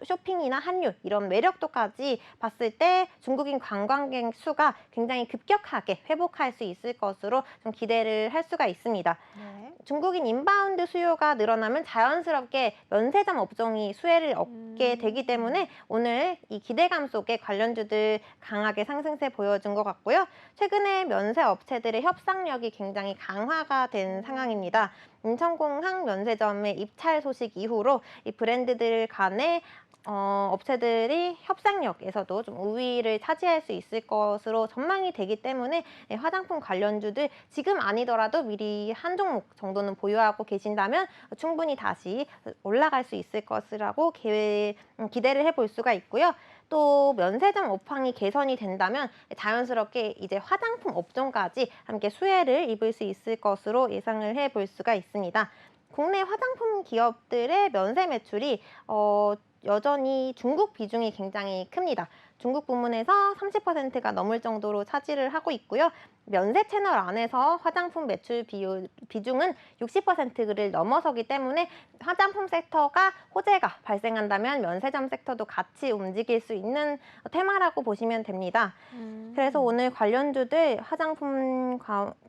쇼핑이나 한류 이런 매력도까지 봤을 때 중국인 관광객 수가 굉장히 급격하게 회복할 수 있을 것으로 좀 기대를 할 수가 있습니다. 네. 중국인 인바운드 수요가 늘어나면 자연스럽게 면세점 업종이 수혜를 얻게 되기 때문에 오늘 이 기대감 속에 관련주들 강하게 상승세 보여준 것 같고요. 최근에 면세 업체들의 협상력이 굉장히 강화가 된 상황입니다. 인천공항 면세점의 입찰 소식 이후로 이 브랜드들 간의 업체들이 협상력에서도 좀 우위를 차지할 수 있을 것으로 전망이 되기 때문에 화장품 관련주들 지금 아니더라도 미리 한 종목 정도는 보유하고 계신다면 충분히 다시 올라갈 수 있을 것이라고 기대를 해볼 수가 있고요. 또 면세점 업황이 개선이 된다면 자연스럽게 이제 화장품 업종까지 함께 수혜를 입을 수 있을 것으로 예상을 해볼 수가 있습니다. 국내 화장품 기업들의 면세 매출이 여전히 중국 비중이 굉장히 큽니다. 중국 부문에서 30%가 넘을 정도로 차지를 하고 있고요. 면세 채널 안에서 화장품 매출 비중은 60%를 넘어서기 때문에 화장품 섹터가 호재가 발생한다면 면세점 섹터도 같이 움직일 수 있는 테마라고 보시면 됩니다. 그래서 오늘 관련주들 화장품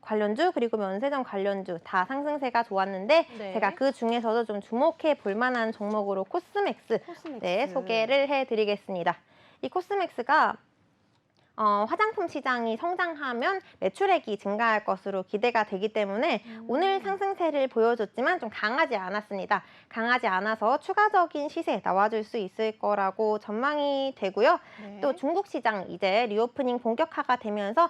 관련주 그리고 면세점 관련주 다 상승세가 좋았는데 네. 제가 그 중에서도 좀 주목해 볼 만한 종목으로 코스맥스 네, 소개를 해드리겠습니다. 이 코스맥스가 화장품 시장이 성장하면 매출액이 증가할 것으로 기대가 되기 때문에 오늘 상승세를 보여줬지만 좀 강하지 않았습니다. 강하지 않아서 추가적인 시세 나와줄 수 있을 거라고 전망이 되고요. 네. 또 중국 시장 이제 리오프닝 본격화가 되면서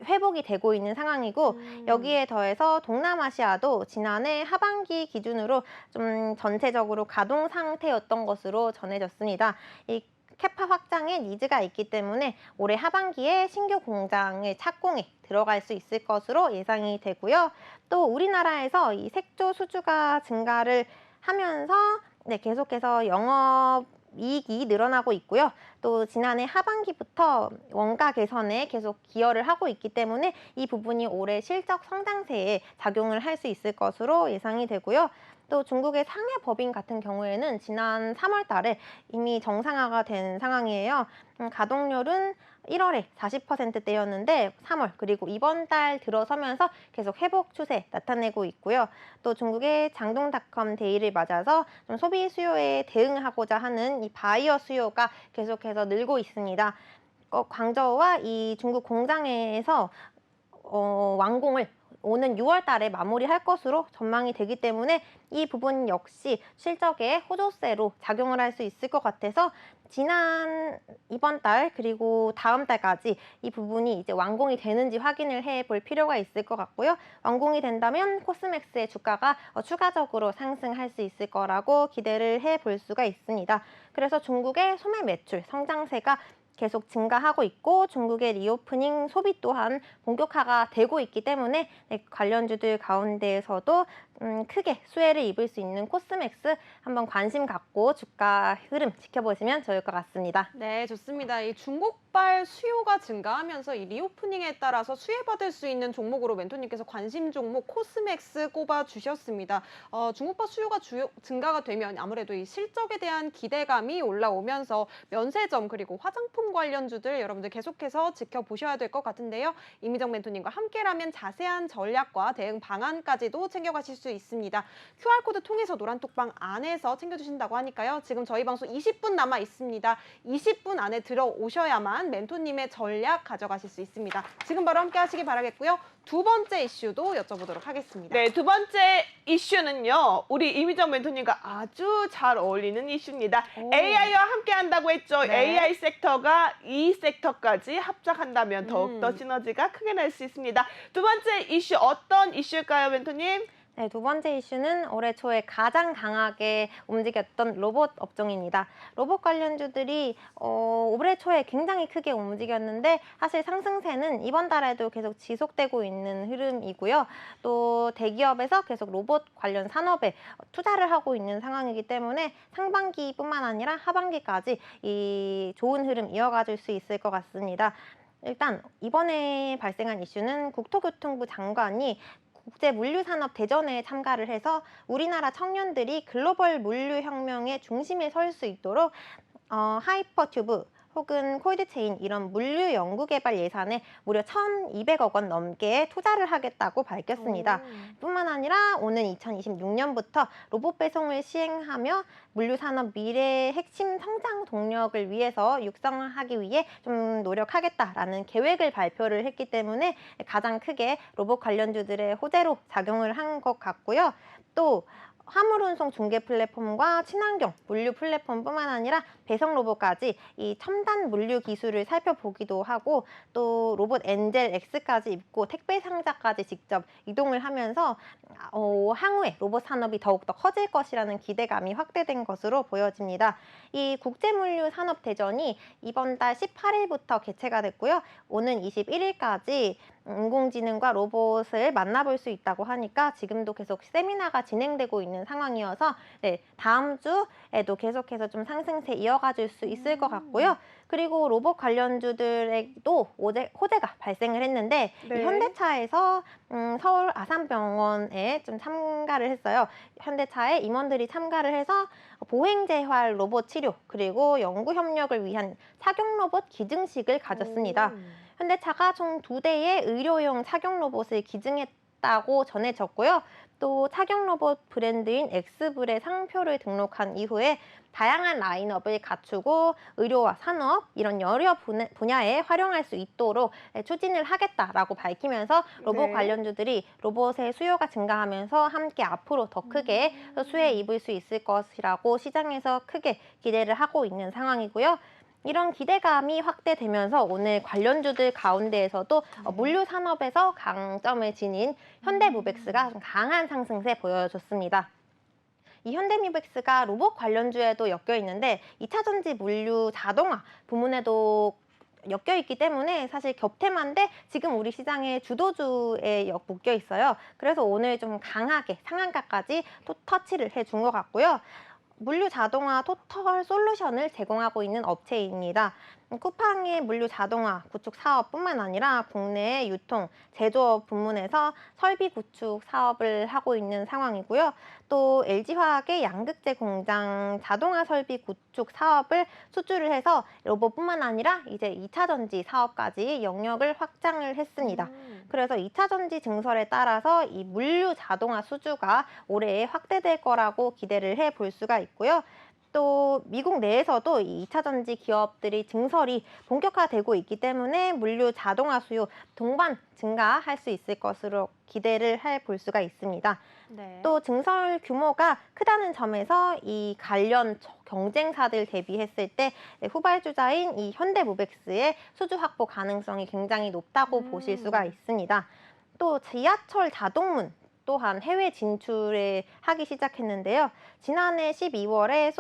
회복이 되고 있는 상황이고 여기에 더해서 동남아시아도 지난해 하반기 기준으로 좀 전체적으로 가동 상태였던 것으로 전해졌습니다. 이 캐파 확장에 니즈가 있기 때문에 올해 하반기에 신규 공장의 착공에 들어갈 수 있을 것으로 예상이 되고요. 또 우리나라에서 이 색조 수주가 증가를 하면서 계속해서 영업 이익이 늘어나고 있고요. 또 지난해 하반기부터 원가 개선에 계속 기여를 하고 있기 때문에 이 부분이 올해 실적 성장세에 작용을 할 수 있을 것으로 예상이 되고요. 또 중국의 상해 법인 같은 경우에는 지난 3월 달에 이미 정상화가 된 상황이에요. 가동률은 1월에 40%대였는데 3월 그리고 이번 달 들어서면서 계속 회복 추세 나타내고 있고요. 또 중국의 장동닷컴 데이를 맞아서 좀 소비 수요에 대응하고자 하는 이 바이어 수요가 계속해서 늘고 있습니다. 광저우와 이 중국 공장에서 완공을 오는 6월 달에 마무리할 것으로 전망이 되기 때문에 이 부분 역시 실적에 호조세로 작용을 할 수 있을 것 같아서 이번 달 그리고 다음 달까지 이 부분이 이제 완공이 되는지 확인을 해볼 필요가 있을 것 같고요. 완공이 된다면 코스맥스의 주가가 추가적으로 상승할 수 있을 거라고 기대를 해볼 수가 있습니다. 그래서 중국의 소매 매출 성장세가 계속 증가하고 있고 중국의 리오프닝 소비 또한 본격화가 되고 있기 때문에 관련주들 가운데에서도 크게 수혜를 입을 수 있는 코스맥스 한번 관심 갖고 주가 흐름 지켜보시면 좋을 것 같습니다. 네, 좋습니다. 이 중국발 수요가 증가하면서 이 리오프닝에 따라서 수혜받을 수 있는 종목으로 멘토님께서 관심 종목 코스맥스 꼽아주셨습니다. 중국발 수요가 증가가 되면 아무래도 이 실적에 대한 기대감이 올라오면서 면세점 그리고 화장품 관련주들 여러분들 계속해서 지켜보셔야 될 것 같은데요. 이미정 멘토님과 함께라면 자세한 전략과 대응 방안까지도 챙겨가실 수 있습니다. QR코드 통해서 노란톡방 안에서 챙겨주신다고 하니까요. 지금 저희 방송 20분 남아 있습니다. 20분 안에 들어오셔야만 멘토님의 전략 가져가실 수 있습니다. 지금 바로 함께 하시기 바라겠고요. 두 번째 이슈도 여쭤보도록 하겠습니다. 네, 두 번째 이슈는요. 우리 이미정 멘토님과 아주 잘 어울리는 이슈입니다. AI와 함께 한다고 했죠. 네. AI 섹터가 이 섹터까지 합작한다면 더욱더 시너지가 크게 날 수 있습니다. 두 번째 이슈 어떤 이슈일까요, 멘토님? 네, 두 번째 이슈는 올해 초에 가장 강하게 움직였던 로봇 업종입니다. 로봇 관련주들이 올해 초에 굉장히 크게 움직였는데 사실 상승세는 이번 달에도 계속 지속되고 있는 흐름이고요. 또 대기업에서 계속 로봇 관련 산업에 투자를 하고 있는 상황이기 때문에 상반기뿐만 아니라 하반기까지 이 좋은 흐름 이어가줄 수 있을 것 같습니다. 일단 이번에 발생한 이슈는 국토교통부 장관이 국제 물류산업 대전에 참가를 해서 우리나라 청년들이 글로벌 물류혁명의 중심에 설 수 있도록 하이퍼튜브 혹은 콜드체인 이런 물류 연구개발 예산에 무려 1,200억 원 넘게 투자를 하겠다고 밝혔습니다. 뿐만 아니라 오는 2026년부터 로봇 배송을 시행하며 물류산업 미래의 핵심 성장 동력을 위해서 육성하기 위해 좀 노력하겠다라는 계획을 발표를 했기 때문에 가장 크게 로봇 관련주들의 호재로 작용을 한 것 같고요. 또 화물운송 중개 플랫폼과 친환경 물류 플랫폼뿐만 아니라 배송 로봇까지 이 첨단 물류 기술을 살펴보기도 하고 또 로봇 엔젤 X까지 입고 택배 상자까지 직접 이동을 하면서 향후에 로봇 산업이 더욱더 커질 것이라는 기대감이 확대된 것으로 보여집니다. 이 국제물류산업대전이 이번 달 18일부터 개최가 됐고요. 오는 21일까지 인공지능과 로봇을 만나볼 수 있다고 하니까 지금도 계속 세미나가 진행되고 있는 상황이어서 네, 다음 주에도 계속해서 좀 상승세 이어가줄 수 있을 것 같고요. 그리고 로봇 관련주들에도 호재가 발생을 했는데 네. 이 현대차에서 서울 아산병원에 좀 참가를 했어요. 현대차의 임원들이 참가를 해서 보행재활 로봇 치료 그리고 연구 협력을 위한 착용 로봇 기증식을 가졌습니다. 현대차가 총 2대의 의료용 착용 로봇을 기증했다고 전해졌고요. 또 착용 로봇 브랜드인 엑스블의 상표를 등록한 이후에 다양한 라인업을 갖추고 의료와 산업 이런 여러 분야에 활용할 수 있도록 추진을 하겠다라고 밝히면서 로봇 네. 관련주들이 로봇의 수요가 증가하면서 함께 앞으로 더 크게 수혜에 입을 수 있을 것이라고 시장에서 크게 기대를 하고 있는 상황이고요. 이런 기대감이 확대되면서 오늘 관련주들 가운데에서도 물류 산업에서 강점을 지닌 현대모백스가 좀 강한 상승세 보여줬습니다. 이 현대모백스가 로봇 관련주에도 엮여 있는데 2차전지 물류 자동화 부문에도 엮여 있기 때문에 사실 겹테마인데 지금 우리 시장의 주도주에 묶여 있어요. 그래서 오늘 좀 강하게 상한가까지 터치를 해준 것 같고요. 물류 자동화 토털 솔루션을 제공하고 있는 업체입니다. 쿠팡의 물류 자동화 구축 사업뿐만 아니라 국내 유통, 제조업 부문에서 설비 구축 사업을 하고 있는 상황이고요. 또 LG화학의 양극재 공장 자동화 설비 구축 사업을 수주를 해서 로봇뿐만 아니라 이제 2차 전지 사업까지 영역을 확장을 했습니다. 그래서 2차 전지 증설에 따라서 이 물류 자동화 수주가 올해 확대될 거라고 기대를 해볼 수가 있고요. 또 미국 내에서도 이 2차 전지 기업들이 증설이 본격화되고 있기 때문에 물류 자동화 수요 동반 증가할 수 있을 것으로 기대를 해볼 수가 있습니다. 네. 또 증설 규모가 크다는 점에서 이 관련 경쟁사들 대비했을 때 후발주자인 이 현대모백스의 수주 확보 가능성이 굉장히 높다고 보실 수가 있습니다. 또 지하철 자동문 또한 해외 진출을 하기 시작했는데요. 지난해 12월에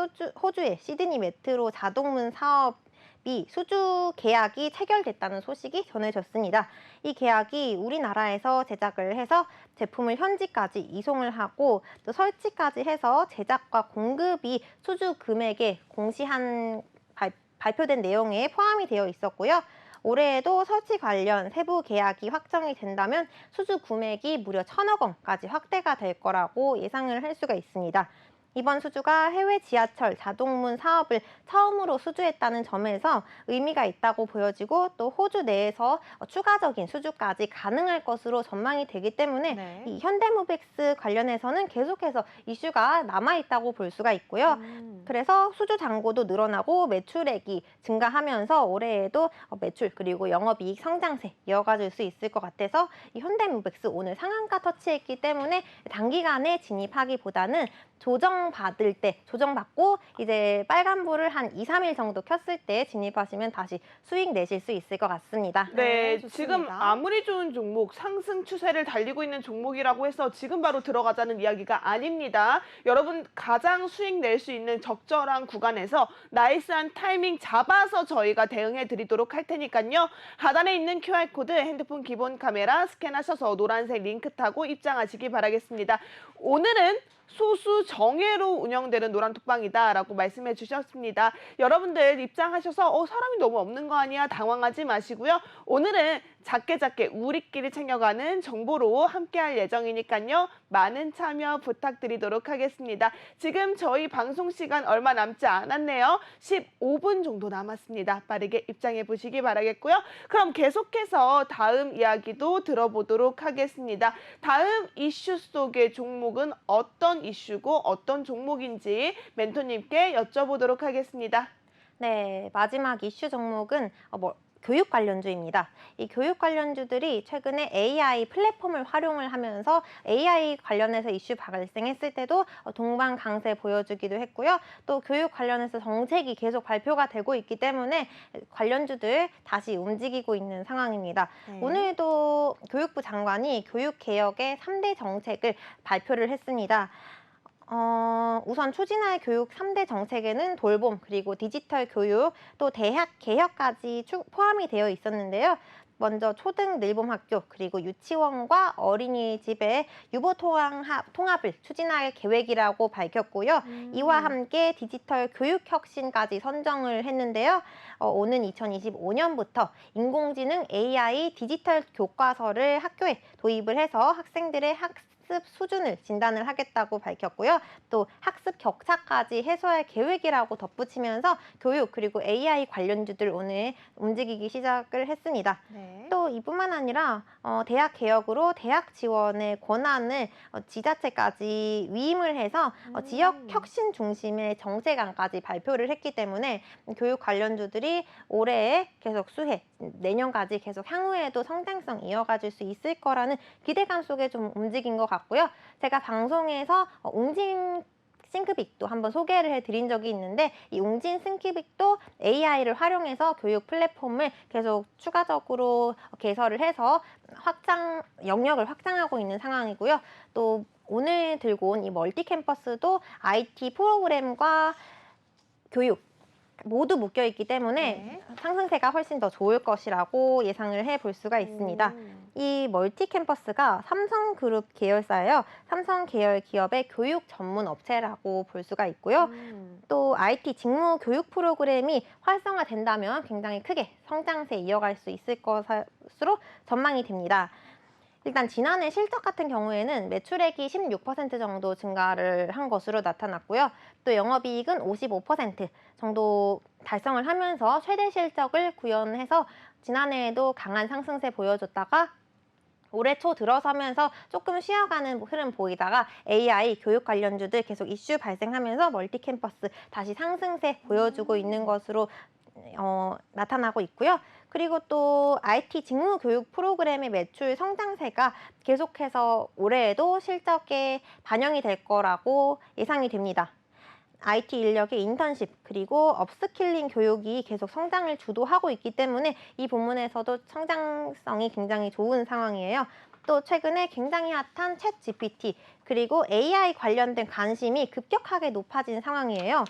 호주의 시드니 메트로 자동문 사업이 수주 계약이 체결됐다는 소식이 전해졌습니다. 이 계약이 우리나라에서 제작을 해서 제품을 현지까지 이송을 하고 또 설치까지 해서 제작과 공급이 수주 금액에 공시한 발표된 내용에 포함이 되어 있었고요. 올해에도 설치 관련 세부 계약이 확정이 된다면 수주 금액이 무려 1,000억 원까지 확대가 될 거라고 예상을 할 수가 있습니다. 이번 수주가 해외 지하철 자동문 사업을 처음으로 수주했다는 점에서 의미가 있다고 보여지고 또 호주 내에서 추가적인 수주까지 가능할 것으로 전망이 되기 때문에 네. 이 현대모백스 관련해서는 계속해서 이슈가 남아있다고 볼 수가 있고요. 그래서 수주 잔고도 늘어나고 매출액이 증가하면서 올해에도 매출 그리고 영업이익 성장세 이어가줄 수 있을 것 같아서 이 현대모백스 오늘 상한가 터치했기 때문에 단기간에 진입하기보다는 조정 조정받을 때, 조정받고 이제 빨간불을 한 2, 3일 정도 켰을 때 진입하시면 다시 수익 내실 수 있을 것 같습니다. 네, 좋습니다. 지금 아무리 좋은 종목, 상승 추세를 달리고 있는 종목이라고 해서 지금 바로 들어가자는 이야기가 아닙니다. 여러분 가장 수익 낼 수 있는 적절한 구간에서 나이스한 타이밍 잡아서 저희가 대응해 드리도록 할 테니까요. 하단에 있는 QR코드 핸드폰 기본 카메라 스캔하셔서 노란색 링크 타고 입장하시기 바라겠습니다. 오늘은 소수 정예로 운영되는 노란톡방이다라고 말씀해 주셨습니다. 여러분들 입장하셔서 사람이 너무 없는 거 아니야? 당황하지 마시고요. 오늘은 작게 우리끼리 챙겨가는 정보로 함께할 예정이니까요. 많은 참여 부탁드리도록 하겠습니다. 지금 저희 방송 시간 얼마 남지 않았네요. 15분 정도 남았습니다. 빠르게 입장해 보시기 바라겠고요. 그럼 계속해서 다음 이야기도 들어보도록 하겠습니다. 다음 이슈 속의 종목은 어떤 이슈고 어떤 종목인지 멘토님께 여쭤보도록 하겠습니다. 네, 마지막 이슈 종목은 교육 관련주입니다. 이 교육 관련주들이 최근에 AI 플랫폼을 활용을 하면서 AI 관련해서 이슈 발생했을 때도 동반 강세 보여주기도 했고요. 또 교육 관련해서 정책이 계속 발표가 되고 있기 때문에 관련주들 다시 움직이고 있는 상황입니다. 네. 오늘도 교육부 장관이 교육개혁의 3대 정책을 발표를 했습니다. 우선 추진할 교육 3대 정책에는 돌봄, 그리고 디지털 교육, 또 대학 개혁까지 포함이 되어 있었는데요. 먼저 초등 늘봄학교, 그리고 유치원과 어린이집의 유보 통합을 추진할 계획이라고 밝혔고요. 이와 함께 디지털 교육 혁신까지 선정을 했는데요. 오는 2025년부터 인공지능 AI 디지털 교과서를 학교에 도입을 해서 학생들의 학습 수준을 진단을 하겠다고 밝혔고요. 또 학습 격차까지 해소할 계획이라고 덧붙이면서 교육 그리고 AI 관련주들 오늘 움직이기 시작을 했습니다. 네. 또 이뿐만 아니라 대학 개혁으로 대학 지원의 권한을 지자체까지 위임을 해서 지역 혁신 중심의 정책안까지 발표를 했기 때문에 교육 관련주들이 올해 계속 수해, 내년까지 계속 향후에도 성장성 이어가줄 수 있을 거라는 기대감 속에 좀 움직인 것 같고요. 제가 방송에서 웅진 싱크빅도 한번 소개를 해드린 적이 있는데 이 웅진 싱크빅도 AI를 활용해서 교육 플랫폼을 계속 추가적으로 개설을 해서 영역을 확장하고 있는 상황이고요. 또 오늘 들고 온 이 멀티 캠퍼스도 IT 프로그램과 교육 모두 묶여 있기 때문에 상승세가 훨씬 더 좋을 것이라고 예상을 해볼 수가 있습니다. 이 멀티 캠퍼스가 삼성그룹 계열사예요. 삼성 계열 기업의 교육 전문 업체라고 볼 수가 있고요. 또 IT 직무 교육 프로그램이 활성화된다면 굉장히 크게 성장세 이어갈 수 있을 것으로 전망이 됩니다. 일단 지난해 실적 같은 경우에는 매출액이 16% 정도 증가를 한 것으로 나타났고요. 또 영업이익은 55% 정도 달성을 하면서 최대 실적을 구현해서 지난해에도 강한 상승세 보여줬다가 올해 초 들어서면서 조금 쉬어가는 흐름 보이다가 AI 교육 관련주들 계속 이슈 발생하면서 멀티 캠퍼스 다시 상승세 보여주고 있는 것으로 나타나고 있고요. 그리고 또 IT 직무 교육 프로그램의 매출 성장세가 계속해서 올해에도 실적에 반영이 될 거라고 예상이 됩니다. IT 인력의 인턴십 그리고 업스킬링 교육이 계속 성장을 주도하고 있기 때문에 이 부문에서도 성장성이 굉장히 좋은 상황이에요. 또 최근에 굉장히 핫한 챗 GPT 그리고 AI 관련된 관심이 급격하게 높아진 상황이에요.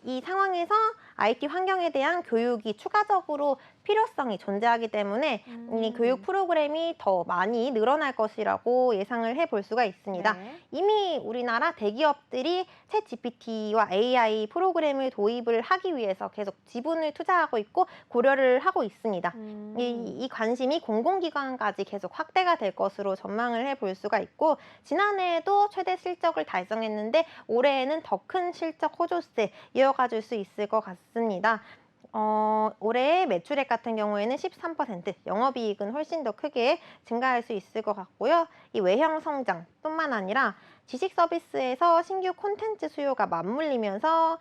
이 상황에서 IT 환경에 대한 교육이 추가적으로 필요성이 존재하기 때문에 이 교육 프로그램이 더 많이 늘어날 것이라고 예상을 해볼 수가 있습니다. 네. 이미 이미 우리나라 대기업들이 챗 GPT와 AI 프로그램을 도입을 하기 위해서 계속 지분을 투자하고 있고 고려를 하고 있습니다. 이 관심이 공공기관까지 계속 확대가 될 것으로 전망을 해볼 수가 있고 지난해에도 최대 실적을 달성했는데 올해에는 더 큰 실적 호조세 이어가줄 수 있을 것 같습니다. 올해 매출액 같은 경우에는 13%, 영업이익은 훨씬 더 크게 증가할 수 있을 것 같고요. 이 외형 성장뿐만 아니라 지식 서비스에서 신규 콘텐츠 수요가 맞물리면서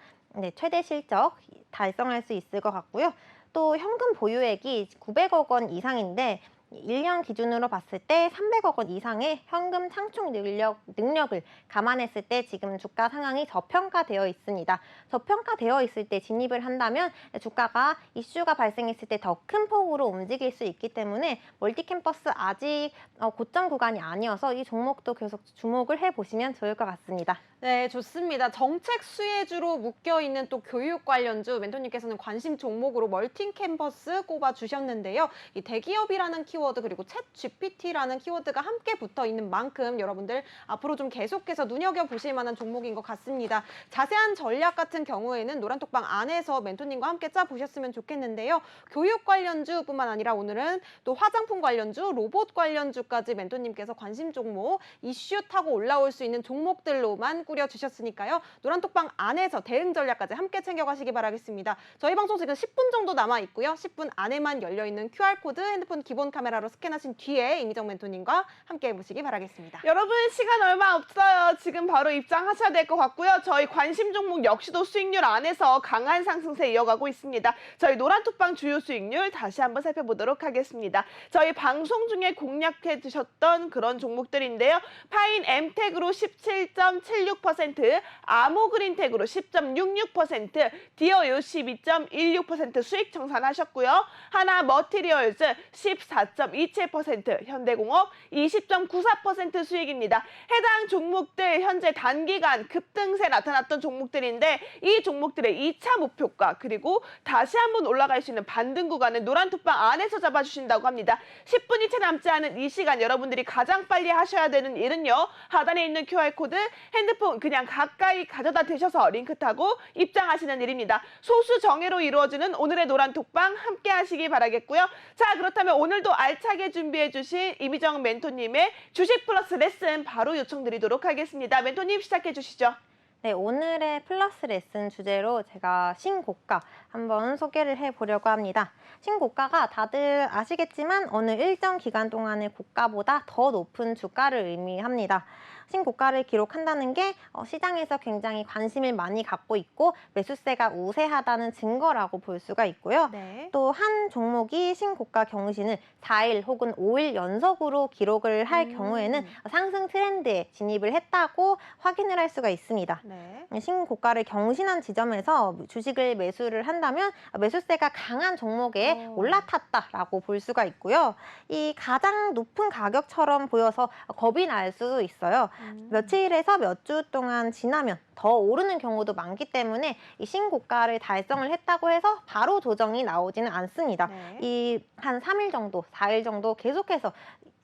최대 실적 달성할 수 있을 것 같고요. 또 현금 보유액이 900억 원 이상인데 1년 기준으로 봤을 때 300억 원 이상의 현금 창출 능력을 감안했을 때 지금 주가 상황이 저평가되어 있습니다. 저평가되어 있을 때 진입을 한다면 주가가 이슈가 발생했을 때 더 큰 폭으로 움직일 수 있기 때문에 멀티캠퍼스 아직 고점 구간이 아니어서 이 종목도 계속 주목을 해보시면 좋을 것 같습니다. 네, 좋습니다. 정책 수혜주로 묶여있는 또 교육 관련주 멘토님께서는 관심 종목으로 멀티캠퍼스 꼽아주셨는데요. 이 대기업이라는 키워드 그리고 챗 GPT라는 키워드가 함께 붙어있는 만큼 여러분들 앞으로 좀 계속해서 눈여겨보실 만한 종목인 것 같습니다. 자세한 전략 같은 경우에는 노란톡방 안에서 멘토님과 함께 짜보셨으면 좋겠는데요. 교육 관련주뿐만 아니라 오늘은 또 화장품 관련주, 로봇 관련주까지 멘토님께서 관심 종목, 이슈 타고 올라올 수 있는 종목들로만 꾸려주셨으니까요. 노란톡방 안에서 대응 전략까지 함께 챙겨가시기 바라겠습니다. 저희 방송 지금 10분 정도 남아있고요. 10분 안에만 열려있는 QR코드 핸드폰 기본 카메라로 스캔하신 뒤에 이미정 멘토님과 함께 해보시기 바라겠습니다. 여러분 시간 얼마 없어요. 지금 바로 입장하셔야 될 것 같고요. 저희 관심 종목 역시도 수익률 안에서 강한 상승세 이어가고 있습니다. 저희 노란톡방 주요 수익률 다시 한번 살펴보도록 하겠습니다. 저희 방송 중에 공략해 주셨던 그런 종목들인데요. 파인 엠텍으로 17.76%, 아모그린텍으로 10.66%, 디어유 12.16% 수익 청산하셨고요. 하나 머티리얼즈 14.27%, 현대공업 20.94% 수익입니다. 해당 종목들 현재 단기간 급등세 나타났던 종목들인데 이 종목들의 2차 목표가 그리고 다시 한번 올라갈 수 있는 반등 구간을 노란톡방 안에서 잡아주신다고 합니다. 10분이 채 남지 않은 이 시간 여러분들이 가장 빨리 하셔야 되는 일은요. 하단에 있는 QR코드 핸드폰 그냥 가까이 가져다 대셔서 링크 타고 입장하시는 일입니다. 소수 정예로 이루어지는 오늘의 노란톡방 함께 하시기 바라겠고요. 자, 그렇다면 오늘도 알차게 준비해 주신 이미정 멘토님의 주식 플러스 레슨 바로 요청드리도록 하겠습니다. 멘토님 시작해 주시죠. 네, 오늘의 플러스 레슨 주제로 제가 신고가 한번 소개를 해보려고 합니다. 신고가가 다들 아시겠지만 어느 일정 기간 동안의 고가보다 더 높은 주가를 의미합니다. 신고가를 기록한다는 게 시장에서 굉장히 관심을 많이 갖고 있고 매수세가 우세하다는 증거라고 볼 수가 있고요. 네. 또 한 종목이 신고가 경신을 4일 혹은 5일 연속으로 기록을 할 경우에는 상승 트렌드에 진입을 했다고 확인을 할 수가 있습니다. 네. 신고가를 경신한 지점에서 주식을 매수를 한다면 매수세가 강한 종목에 올라탔다라고 볼 수가 있고요. 이 가장 높은 가격처럼 보여서 겁이 날 수도 있어요. 며칠에서 몇 주 동안 지나면 더 오르는 경우도 많기 때문에 이 신고가를 달성을 했다고 해서 바로 조정이 나오지는 않습니다. 네. 이 한 3일 정도, 4일 정도 계속해서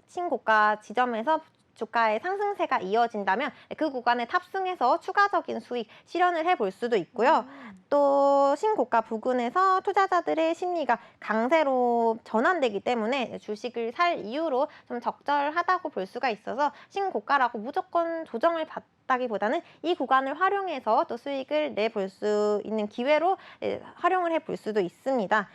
신고가 지점에서 주가의 상승세가 이어진다면 그 구간에 탑승해서 추가적인 수익 실현을 해볼 수도 있고요. 또 신고가 부근에서 투자자들의 심리가 강세로 전환되기 때문에 주식을 살 이유로 좀 적절하다고 볼 수가 있어서 신고가라고 무조건 조정을 받다기보다는 이 구간을 활용해서 또 수익을 내볼 수 있는 기회로 활용을 해볼 수도 있습니다.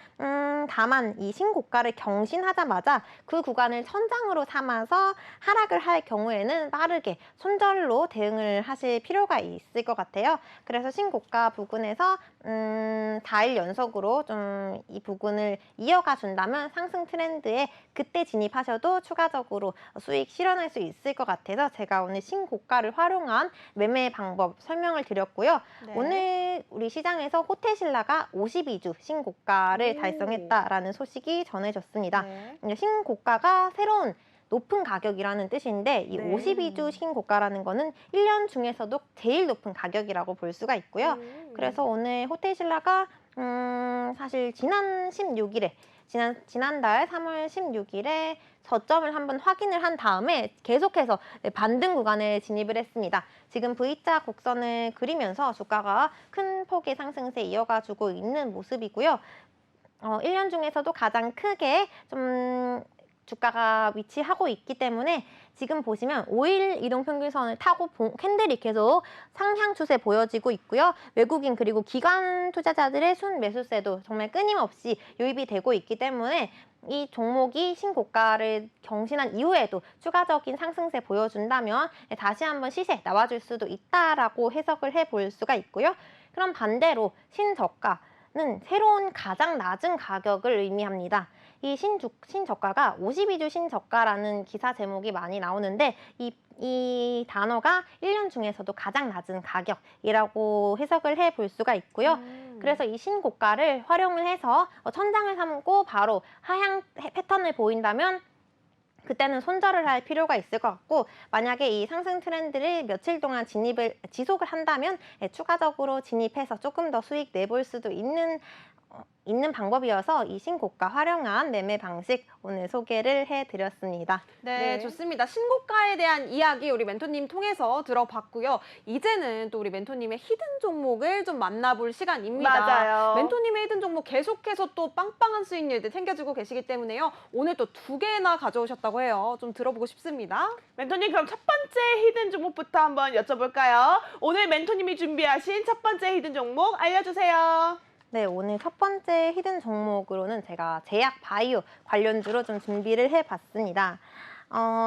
다만 이 신고가를 경신하자마자 그 구간을 천장으로 삼아서 하락을 할 경우에는 빠르게 손절로 대응을 하실 필요가 있을 것 같아요. 그래서 신고가 부근에서 4일 연속으로 좀 이 부근을 이어가 준다면 상승 트렌드에 그때 진입하셔도 추가적으로 수익 실현할 수 있을 것 같아서 제가 오늘 신고가를 활용한 매매 방법 설명을 드렸고요. 네. 오늘 우리 시장에서 호텔신라가 52주 신고가를 달성했다라는 소식이 전해졌습니다. 네. 신고가가 새로운 높은 가격이라는 뜻인데 이 네. 52주 신고가라는 거는 1년 중에서도 제일 높은 가격이라고 볼 수가 있고요. 그래서 오늘 호텔신라가 사실 지난 16일에 지난달 3월 16일에 저점을 한번 확인을 한 다음에 계속해서 반등 구간에 진입을 했습니다. 지금 V자 곡선을 그리면서 주가가 큰 폭의 상승세 이어가지고 있는 모습이고요. 1년 중에서도 가장 크게 좀 주가가 위치하고 있기 때문에 지금 보시면 5일 이동평균선을 타고 캔들이 계속 상향 추세 보여지고 있고요. 외국인 그리고 기관 투자자들의 순매수세도 정말 끊임없이 유입이 되고 있기 때문에 이 종목이 신고가를 경신한 이후에도 추가적인 상승세 보여준다면 다시 한번 시세 나와줄 수도 있다라고 해석을 해볼 수가 있고요. 그럼 반대로 신저가 새로운 가장 낮은 가격을 의미합니다. 이 신저가가 52주 신저가라는 기사 제목이 많이 나오는데 이 단어가 1년 중에서도 가장 낮은 가격이라고 해석을 해볼 수가 있고요. 그래서 이 신고가를 활용을 해서 천장을 삼고 바로 하향 패턴을 보인다면 그때는 손절을 할 필요가 있을 것 같고, 만약에 이 상승 트렌드를 며칠 동안 지속을 한다면 추가적으로 진입해서 조금 더 수익 내볼 수도 있는 방법이어서 이 신고가 활용한 매매 방식 오늘 소개를 해드렸습니다. 네, 네. 좋습니다. 신고가에 대한 이야기 우리 멘토님 통해서 들어봤고요. 이제는 또 우리 멘토님의 히든 종목을 좀 만나볼 시간입니다. 맞아요. 멘토님의 히든 종목 계속해서 또 빵빵한 수익률들 챙겨주고 계시기 때문에요. 오늘 또 2개나 가져오셨다고 해요. 좀 들어보고 싶습니다. 멘토님, 그럼 첫 번째 히든 종목부터 한번 여쭤볼까요? 오늘 멘토님이 준비하신 첫 번째 히든 종목 알려주세요. 네, 오늘 첫 번째 히든 종목으로는 제가 제약 바이오 관련주로 좀 준비를 해봤습니다.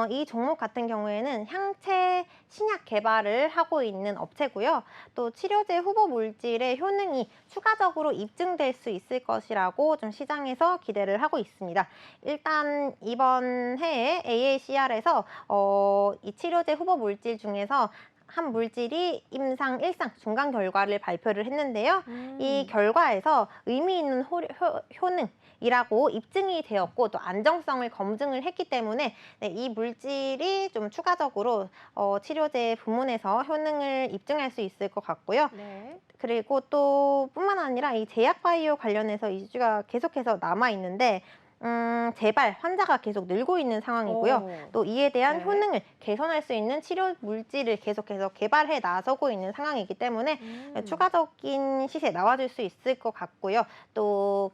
이 종목 같은 경우에는 향체 신약 개발을 하고 있는 업체고요. 또 치료제 후보 물질의 효능이 추가적으로 입증될 수 있을 것이라고 좀 시장에서 기대를 하고 있습니다. 일단 이번 해에 AACR에서 이 치료제 후보 물질 중에서 한 물질이 임상 1상 중간 결과를 발표를 했는데요. 이 결과에서 의미 있는 효능이라고 입증이 되었고 또 안정성을 검증을 했기 때문에 이 물질이 좀 추가적으로 치료제 부문에서 효능을 입증할 수 있을 것 같고요. 네. 그리고 또 뿐만 아니라 이 제약바이오 관련해서 이슈가 계속해서 남아있는데 재발 환자가 계속 늘고 있는 상황이고요. 또 이에 대한 네. 효능을 개선할 수 있는 치료 물질을 계속해서 개발해 나서고 있는 상황이기 때문에 추가적인 시세 나와줄 수 있을 것 같고요. 또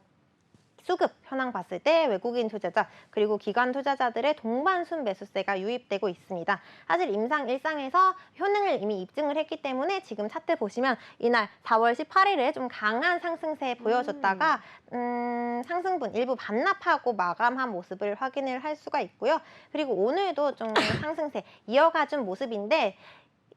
수급 현황 봤을 때 외국인 투자자 그리고 기관 투자자들의 동반순 매수세가 유입되고 있습니다. 사실 임상 1상에서 효능을 이미 입증을 했기 때문에 지금 차트 보시면 이날 4월 18일에 좀 강한 상승세 보여줬다가 상승분 일부 반납하고 마감한 모습을 확인을 할 수가 있고요. 그리고 오늘도 좀 상승세 이어가준 모습인데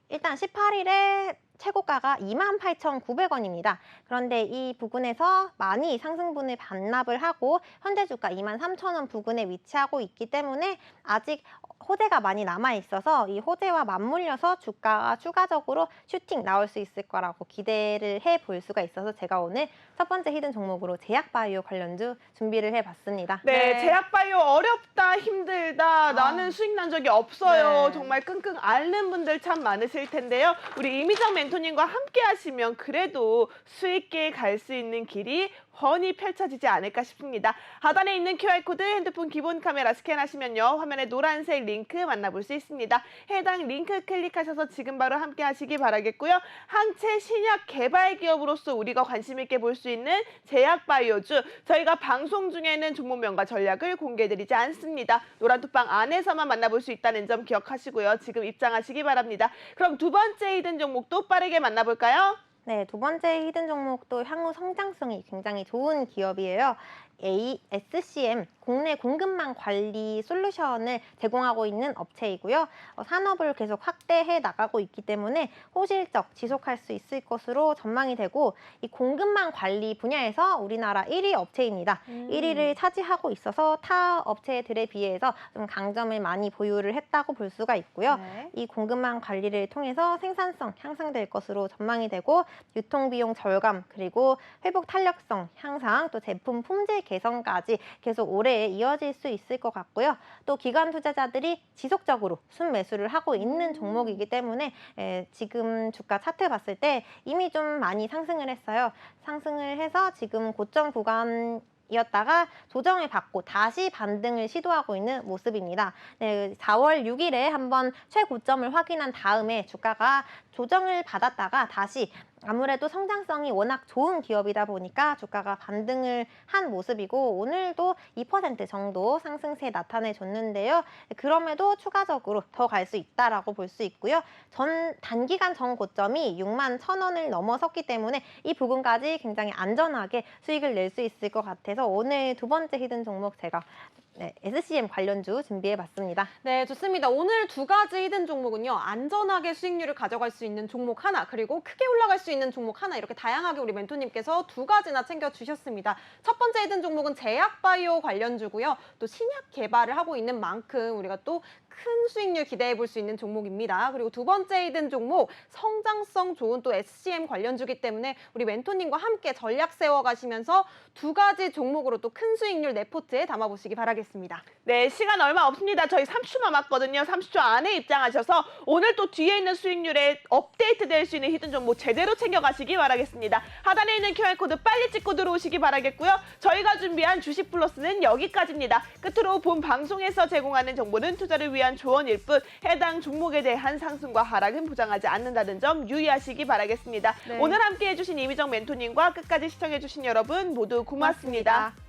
일단 18일에 최고가가 28,900원입니다. 그런데 이 부근에서 많이 상승분을 반납을 하고 현재 주가 23,000원 부근에 위치하고 있기 때문에 아직 호재가 많이 남아 있어서 이 호재와 맞물려서 주가가 추가적으로 슈팅 나올 수 있을 거라고 기대를 해볼 수가 있어서 제가 오늘 첫 번째 히든 종목으로 제약바이오 관련주 준비를 해봤습니다. 네, 네. 제약바이오 어렵다, 힘들다, 나는 수익 난 적이 없어요. 네. 정말 끙끙 앓는 분들 참 많으실 텐데요. 우리 이미정 멘토님과 함께 하시면 그래도 수익길 갈 수 있는 길이 훤히 펼쳐지지 않을까 싶습니다. 하단에 있는 QR코드 핸드폰 기본 카메라 스캔하시면요. 화면에 노란색 링크 만나볼 수 있습니다. 해당 링크 클릭하셔서 지금 바로 함께 하시기 바라겠고요. 항체 신약 개발 기업으로서 우리가 관심 있게 볼 수 있는 제약바이오주, 저희가 방송 중에는 종목명과 전략을 공개드리지 않습니다. 노란톡방 안에서만 만나볼 수 있다는 점 기억하시고요. 지금 입장하시기 바랍니다. 그럼 두 번째 히든 종목도 빠르게 만나볼까요? 네, 두 번째 히든 종목도 향후 성장성이 굉장히 좋은 기업이에요. SCM, 국내 공급망 관리 솔루션을 제공하고 있는 업체이고요. 산업을 계속 확대해 나가고 있기 때문에 호실적 지속할 수 있을 것으로 전망이 되고 이 공급망 관리 분야에서 우리나라 1위 업체입니다. 1위를 차지하고 있어서 타 업체들에 비해서 좀 강점을 많이 보유를 했다고 볼 수가 있고요. 네. 이 공급망 관리를 통해서 생산성 향상될 것으로 전망이 되고 유통비용 절감 그리고 회복 탄력성 향상 또 제품 품질 개선까지 계속 올해 이어질 수 있을 것 같고요. 또 기관 투자자들이 지속적으로 순매수를 하고 있는 종목이기 때문에 지금 주가 차트 봤을 때 이미 좀 많이 상승을 했어요. 상승을 해서 지금 고점 구간 이었다가 조정을 받고 다시 반등을 시도하고 있는 모습입니다. 네, 4월 6일에 한번 최고점을 확인한 다음에 주가가 조정을 받았다가 다시 아무래도 성장성이 워낙 좋은 기업이다 보니까 주가가 반등을 한 모습이고 오늘도 2% 정도 상승세 나타내줬는데요. 그럼에도 추가적으로 더 갈 수 있다라고 볼 수 있고요. 단기간 전 고점이 61,000원을 넘어섰기 때문에 이 부분까지 굉장히 안전하게 수익을 낼 수 있을 것 같아서 오늘 두 번째 히든 종목 제가 네, SCM 관련주 준비해봤습니다. 네, 좋습니다. 오늘 두 가지 히든 종목은요. 안전하게 수익률을 가져갈 수 있는 종목 하나, 그리고 크게 올라갈 수 있는 종목 하나, 이렇게 다양하게 우리 멘토님께서 두 가지나 챙겨주셨습니다. 첫 번째 히든 종목은 제약바이오 관련주고요. 또 신약 개발을 하고 있는 만큼 우리가 또 큰 수익률 기대해 볼 수 있는 종목입니다. 그리고 두 번째 히든 종목, 성장성 좋은 또 SCM 관련주기 때문에 우리 멘토님과 함께 전략 세워가시면서 두 가지 종목으로 또 큰 수익률 내 포트에 담아보시기 바라겠습니다. 네, 시간 얼마 없습니다. 저희 30초 남았거든요. 30초 안에 입장하셔서 오늘 또 뒤에 있는 수익률에 업데이트 될 수 있는 히든 정보 제대로 챙겨가시기 바라겠습니다. 하단에 있는 QR코드 빨리 찍고 들어오시기 바라겠고요. 저희가 준비한 주식 플러스는 여기까지입니다. 끝으로 본 방송에서 제공하는 정보는 투자를 위한 조언일 뿐 해당 종목에 대한 상승과 하락은 보장하지 않는다는 점 유의하시기 바라겠습니다. 네. 오늘 함께해 주신 이미정 멘토님과 끝까지 시청해 주신 여러분 모두 고맙습니다.